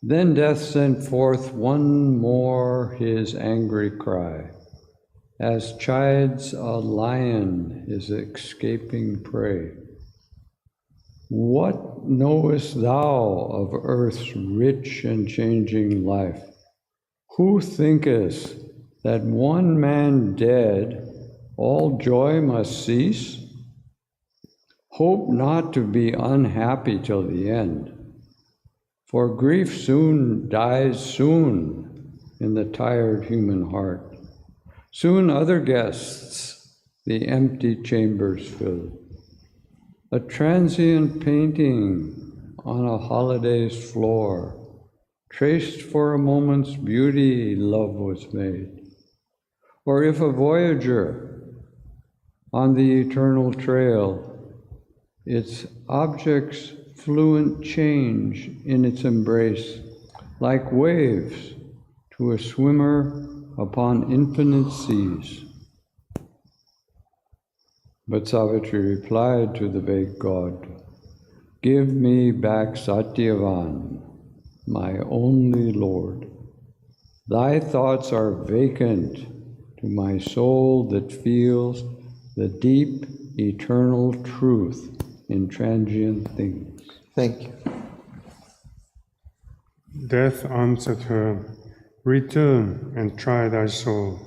Then Death sent forth one more his angry cry, as chides a lion his escaping prey. "What knowest thou of earth's rich and changing life? Who thinkest that one man dead, all joy must cease? Hope not to be unhappy till the end, for grief soon dies in the tired human heart. Soon other guests the empty chambers fill. A transient painting on a holiday's floor, traced for a moment's beauty, love was made. Or if a voyager on the eternal trail, its objects fluent change in its embrace, like waves to a swimmer upon infinite seas." But Savitri replied to the vague god, "Give me back Satyavan, my only lord. Thy thoughts are vacant to my soul that feels the deep, eternal truth in transient things." Thank you. Death answered her, "Return and try thy soul.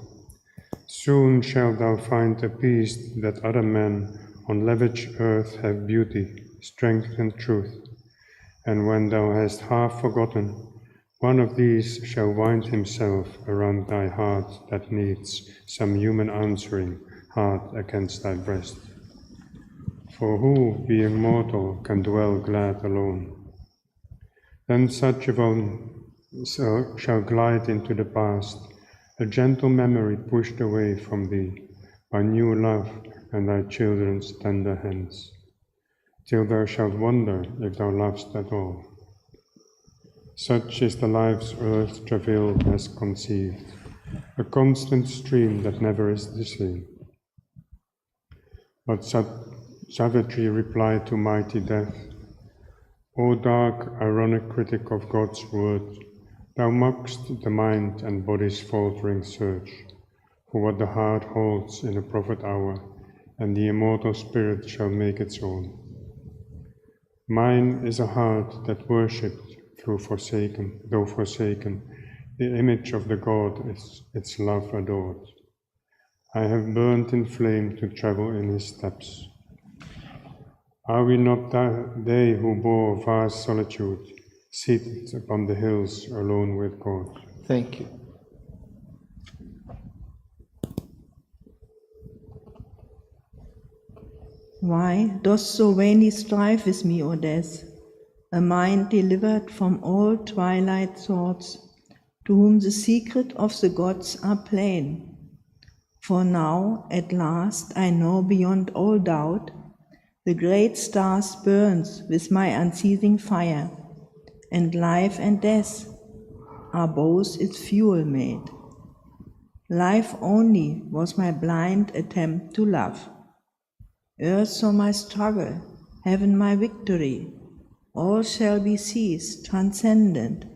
Soon shalt thou find a peace that other men on lavish earth have beauty, strength, and truth. And when thou hast half forgotten, one of these shall wind himself around thy heart that needs some human answering heart against thy breast. For who, being mortal, can dwell glad alone? Then such a one shall glide into the past, a gentle memory pushed away from thee by new love and thy children's tender hands, till thou shalt wonder if thou lovest at all. Such is the life's earth travail has conceived, a constant stream that never is the sea. But Savitri replied to mighty death, O dark, ironic critic of God's word, Thou mock'st the mind and body's faltering search for what the heart holds in the prophet hour, and the immortal spirit shall make its own. Mine is a heart that worshipped though forsaken, the image of the God is its love adored. I have burnt in flame to travel in his steps. Are we not they who bore vast solitude, seated upon the hills alone with God? Thank you. Why dost so vainly strive with me, O death, a mind delivered from all twilight thoughts, to whom the secret of the gods are plain? For now, at last, I know beyond all doubt, the great stars burns with my unceasing fire, and life and death are both its fuel made. Life only was my blind attempt to love. Earth saw my struggle, heaven my victory. All shall be ceased, transcendent.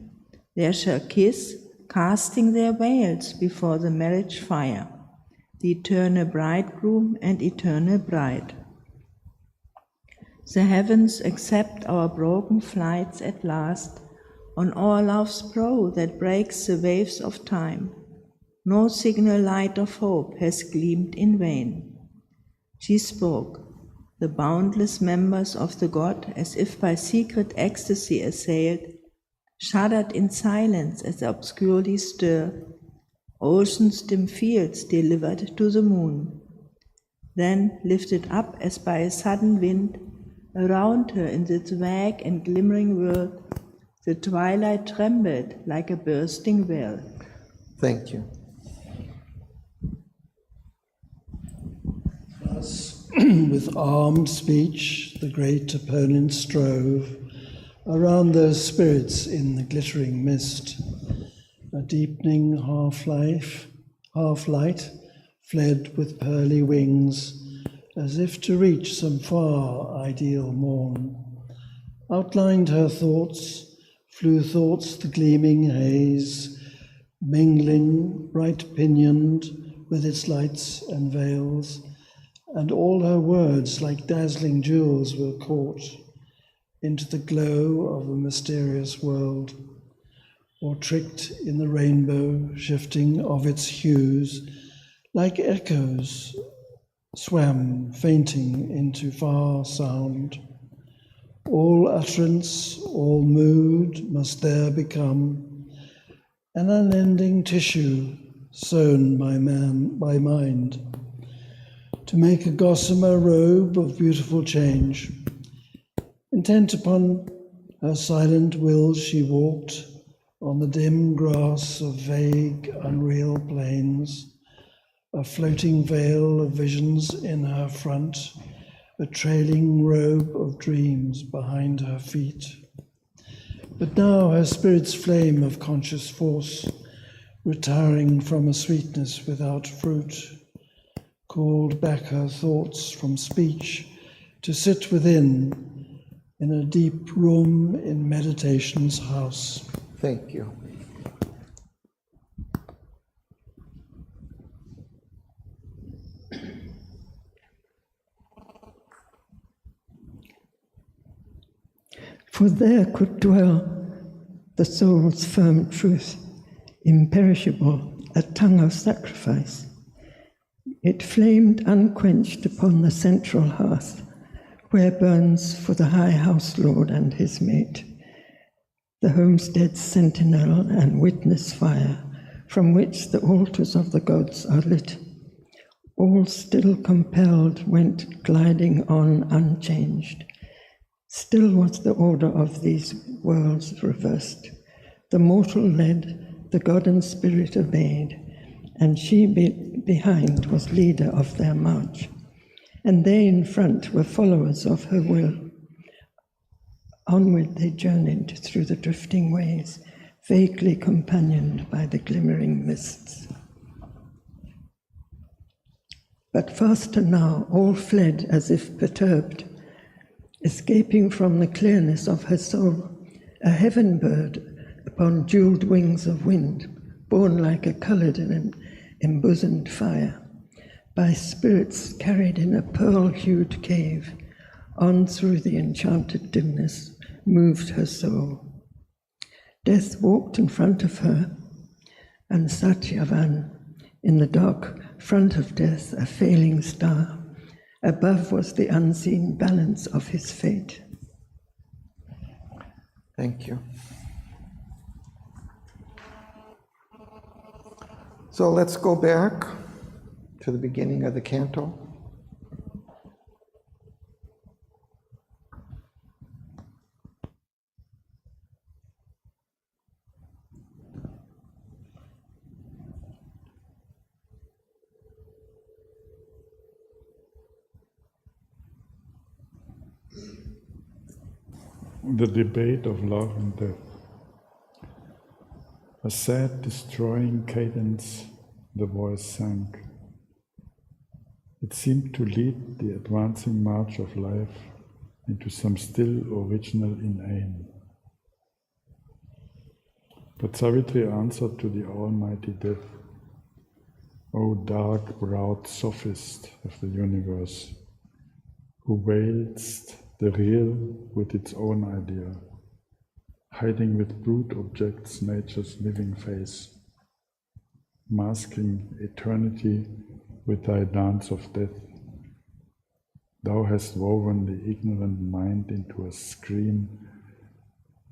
They shall kiss, casting their veils before the marriage fire, the eternal bridegroom and eternal bride. The heavens accept our broken flights at last, on our love's prow that breaks the waves of time. No signal light of hope has gleamed in vain. She spoke. The boundless members of the god, as if by secret ecstasy assailed, shuddered in silence as they obscurely stir. Ocean's dim fields delivered to the moon. Then, lifted up as by a sudden wind, around her in this vague and glimmering world, the twilight trembled like a bursting well. Thank you. Thus, with armed speech, the great opponents strove around those spirits in the glittering mist. A deepening half-light fled with pearly wings, as if to reach some far ideal morn. Outlined her thoughts, flew thoughts the gleaming haze, mingling, bright-pinioned with its lights and veils, and all her words like dazzling jewels were caught into the glow of a mysterious world, or tricked in the rainbow shifting of its hues, like echoes swam fainting into far sound. All utterance, all mood must there become an unending tissue sewn by mind, to make a gossamer robe of beautiful change. Intent upon her silent will, she walked on the dim grass of vague, unreal plains, a floating veil of visions in her front, a trailing robe of dreams behind her feet. But now her spirit's flame of conscious force, retiring from a sweetness without fruit, called back her thoughts from speech to sit within in a deep room in meditation's house. Thank you. For there could dwell the soul's firm truth, imperishable, a tongue of sacrifice. It flamed unquenched upon the central hearth, where burns for the high house lord and his mate, the homestead's sentinel and witness fire, from which the altars of the gods are lit. All still compelled went gliding on unchanged. Still was the order of these worlds reversed. The mortal led, the god and spirit obeyed, and she behind was leader of their march, and they in front were followers of her will. Onward they journeyed through the drifting ways, vaguely companioned by the glimmering mists. But faster now, all fled as if perturbed, escaping from the clearness of her soul, a heaven bird, upon jeweled wings of wind, borne like a coloured and embosomed fire, by spirits carried in a pearl-hued cave, on through the enchanted dimness, moved her soul. Death walked in front of her, and Satyavan, in the dark front of death, a failing star. Above was the unseen balance of his fate. Thank you. So let's go back to the beginning of the canto. The debate of love and death. A sad, destroying cadence, the voice sank. It seemed to lead the advancing march of life into some still original inane. But Savitri answered to the almighty death, O dark-browed sophist of the universe, who veilst the real with its own idea, hiding with brute objects nature's living face, masking eternity with thy dance of death. Thou hast woven the ignorant mind into a screen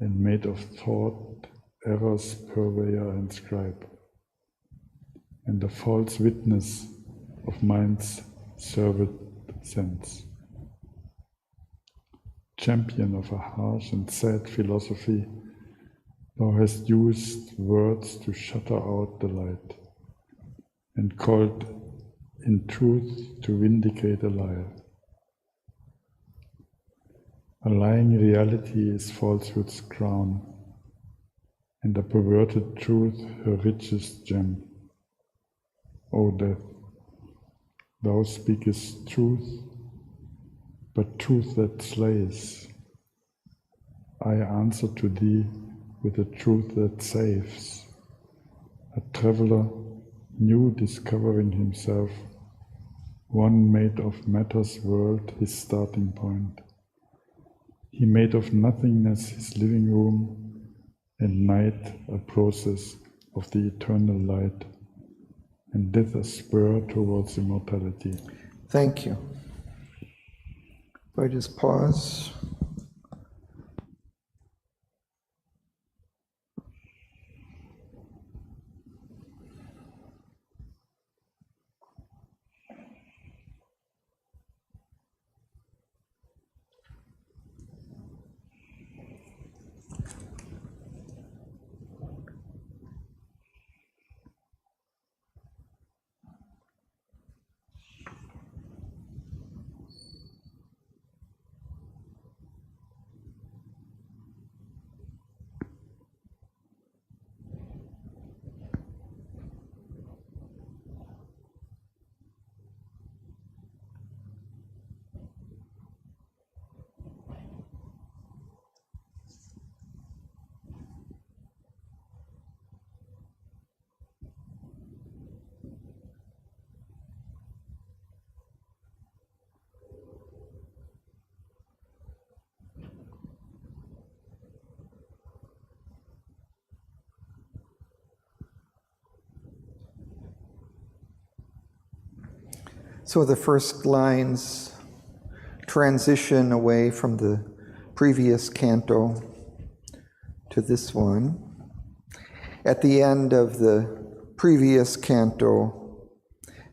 and made of thought error's purveyor and scribe, and the false witness of mind's served sense. Champion of a harsh and sad philosophy, thou hast used words to shutter out the light, and called in truth to vindicate a lie. A lying reality is falsehood's crown, and a perverted truth her richest gem. O death, thou speakest truth, but truth that slays. I answer to thee with a truth that saves. A traveler, new discovering himself, one made of matter's world his starting point. He made of nothingness his living room, and night a process of the eternal light, and death a spur towards immortality. Thank you. If I just pause. So the first lines transition away from the previous canto to this one. At the end of the previous canto,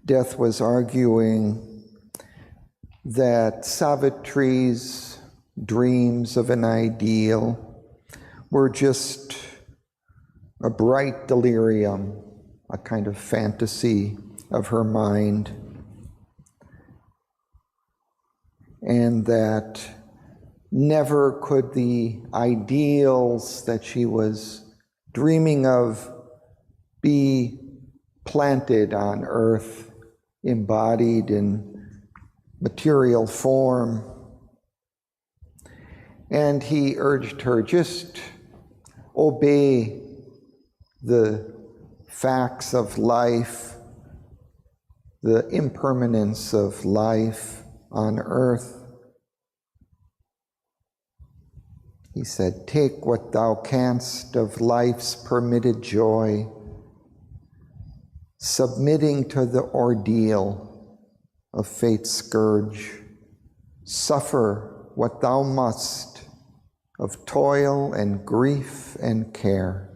Death was arguing that Savitri's dreams of an ideal were just a bright delirium, a kind of fantasy of her mind, and that never could the ideals that she was dreaming of be planted on earth, embodied in material form. And he urged her, just obey the facts of life, the impermanence of life on earth. He said, take what thou canst of life's permitted joy, submitting to the ordeal of fate's scourge. Suffer what thou must of toil and grief and care.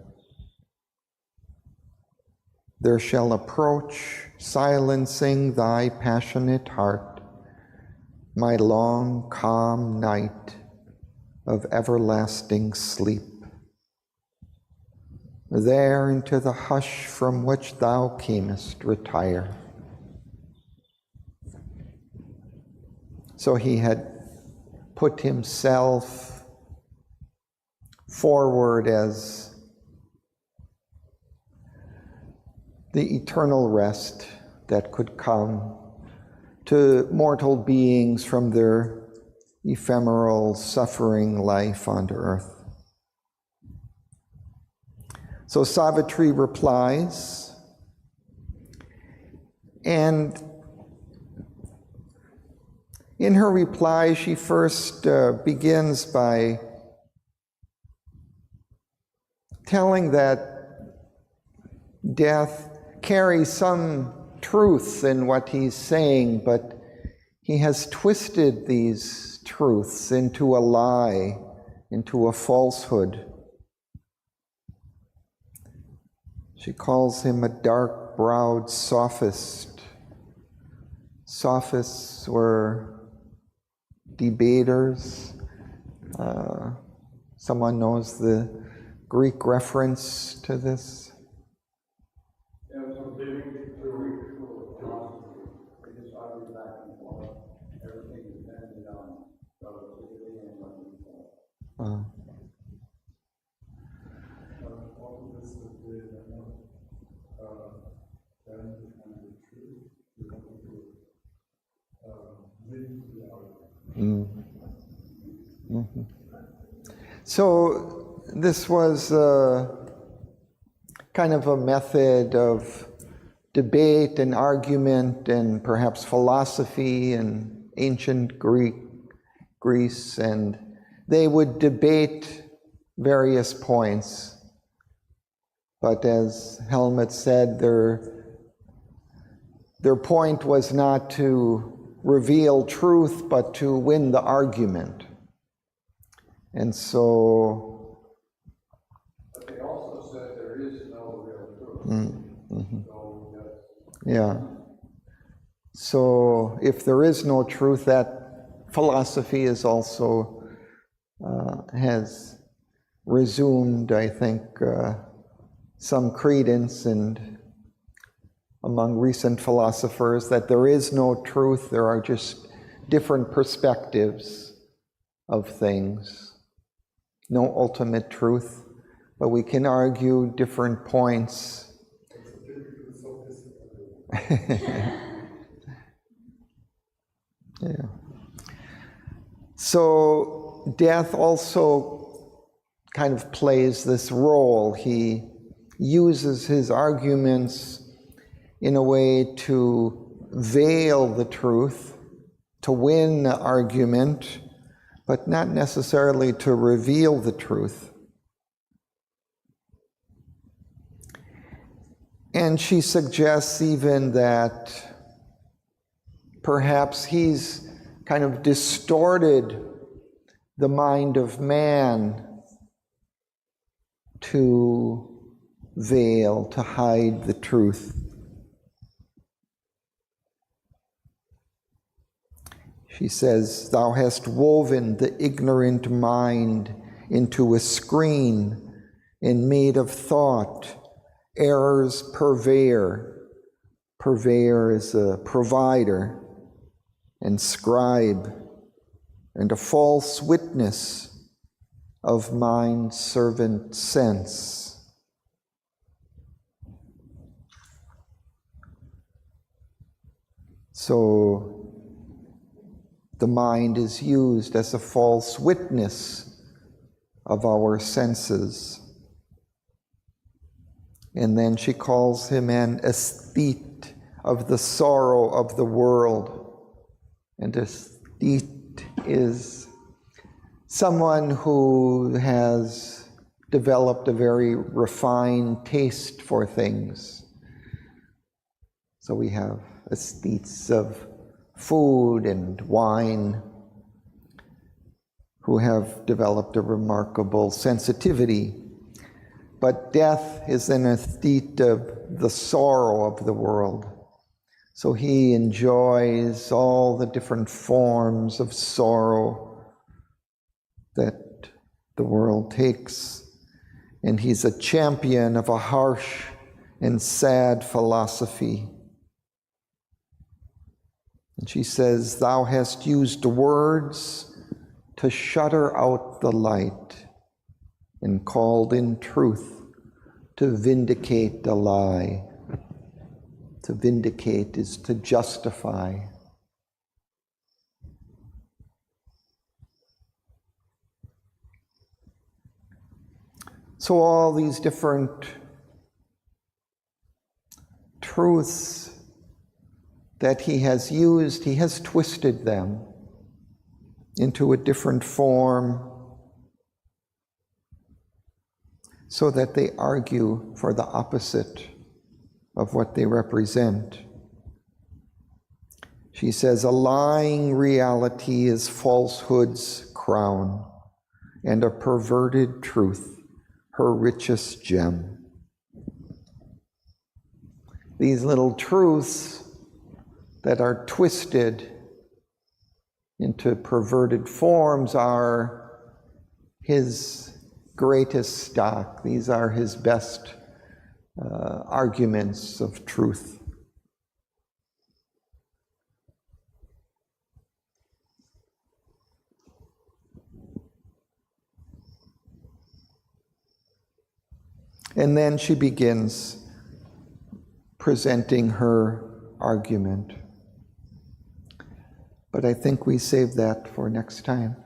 There shall approach, silencing thy passionate heart, my long, calm night of everlasting sleep. There into the hush from which thou camest, retire. So he had put himself forward as the eternal rest that could come to mortal beings from their ephemeral, suffering life on earth. So Savitri replies, and in her reply, she first begins by telling that death carries some truth in what he's saying, but he has twisted these truths into a lie, into a falsehood. She calls him a dark-browed sophist. Sophists were debaters. Someone knows the Greek reference to this? So this was kind of a method of debate and argument and perhaps philosophy in ancient Greece, and they would debate various points. But as Helmut said, their point was not to reveal truth, but to win the argument. And so... But they also said there is no real truth. Yeah. So if there is no truth, that philosophy is also has resumed, I think, some credence and among recent philosophers that there is no truth, there are just different perspectives of things. No ultimate truth, but we can argue different points. Yeah. So death also kind of plays this role. He uses his arguments in a way to veil the truth, to win the argument, but not necessarily to reveal the truth. And she suggests even that perhaps he's kind of distorted the mind of man to veil, to hide the truth. She says, thou hast woven the ignorant mind into a screen and made of thought error's purveyor. Purveyor is a provider and scribe, and a false witness of mind's servant sense. So the mind is used as a false witness of our senses. And then she calls him an aesthete of the sorrow of the world. And aesthete is someone who has developed a very refined taste for things. So we have aesthetes of food and wine who have developed a remarkable sensitivity. But death is an aesthete of the sorrow of the world. So he enjoys all the different forms of sorrow that the world takes. And he's a champion of a harsh and sad philosophy. And she says, "Thou hast used words to shutter out the light, and called in truth to vindicate the lie." To vindicate is to justify. So all these different truths that he has used, he has twisted them into a different form so that they argue for the opposite of what they represent. She says, "A lying reality is falsehood's crown, and a perverted truth her richest gem." These little truths that are twisted into perverted forms are his greatest stock. These are his best arguments of truth. And then she begins presenting her argument. But I think we save that for next time.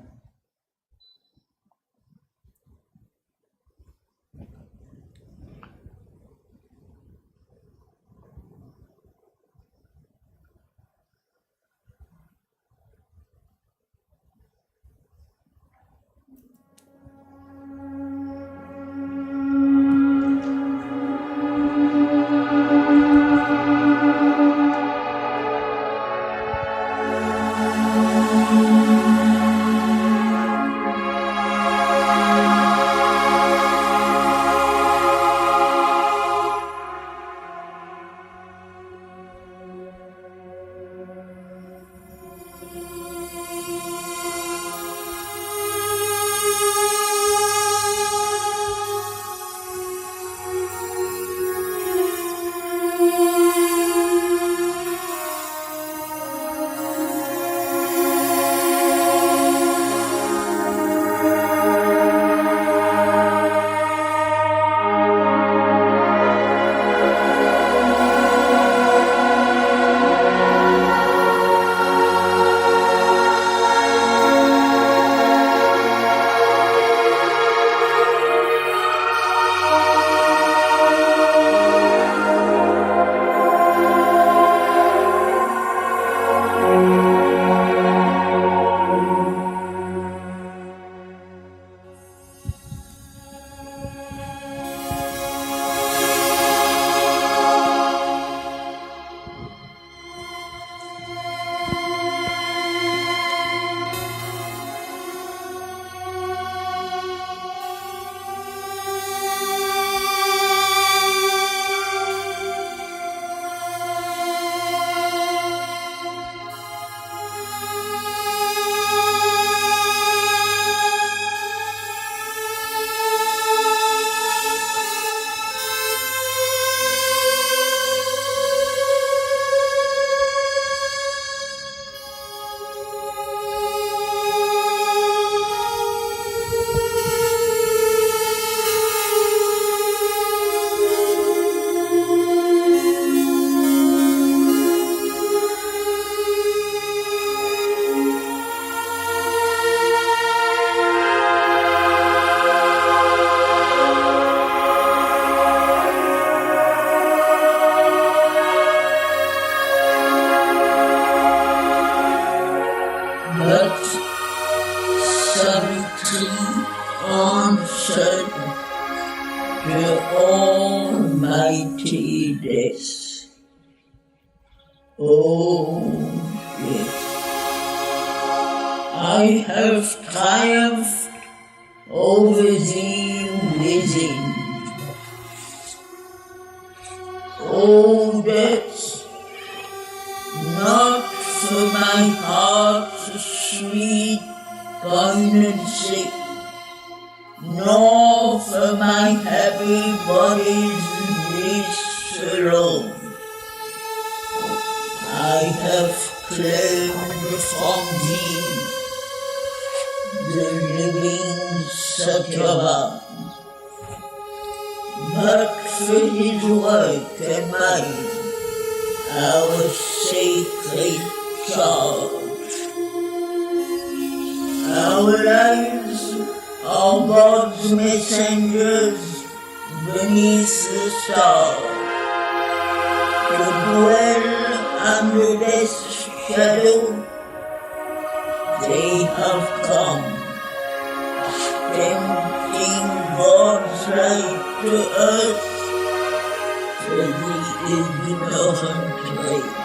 But Savitri answered the Almighty Death, "Oh, yes, I have triumphed over thee within. O death, not for my heart's sweet poignancy, nor for my happy body's bliss alone. I have claimed from thee the living Satyavan, but for his work and mine, our sacred charge. Our lives are God's messengers beneath the stars, to dwell under death's shadow. They have come, tempting God's light to earth for the ignorant race.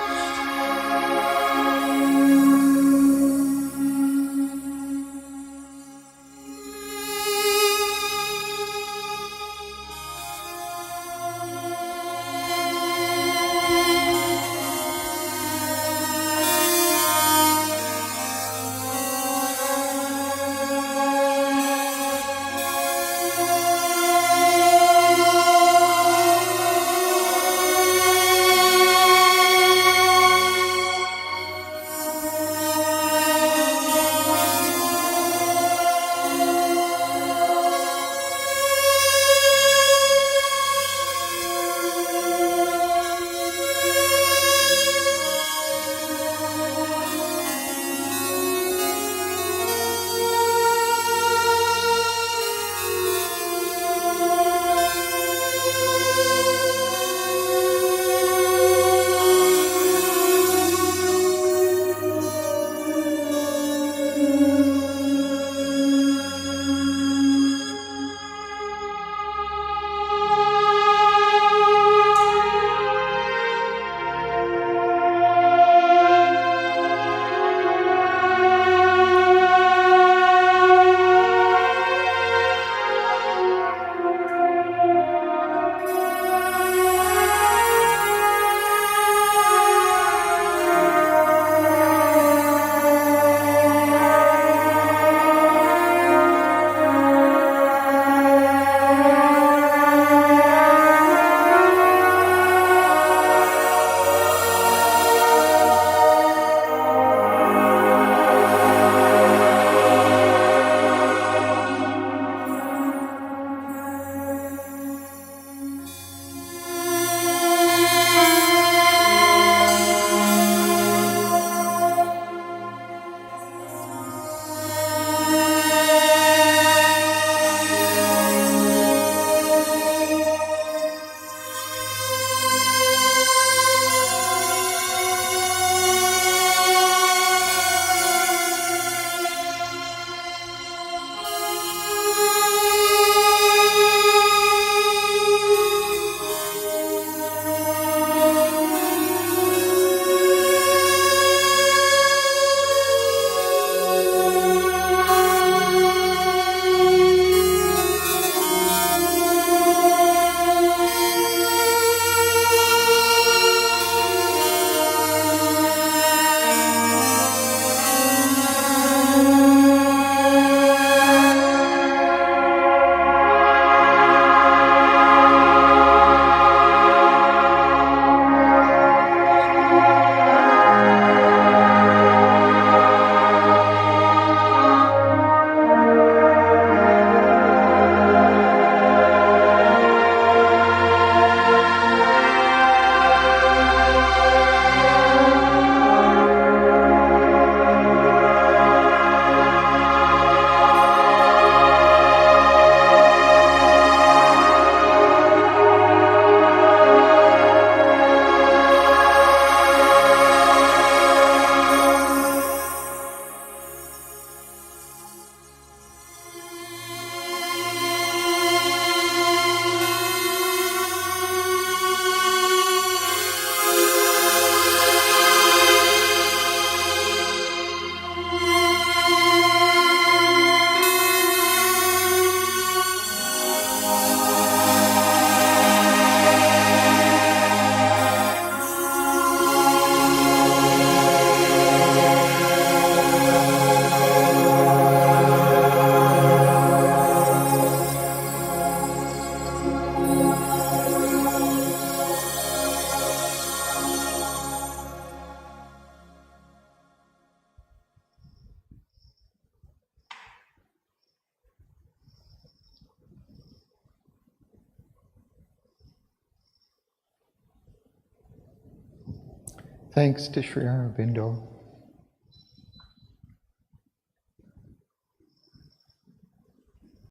Thanks to Sri Aurobindo.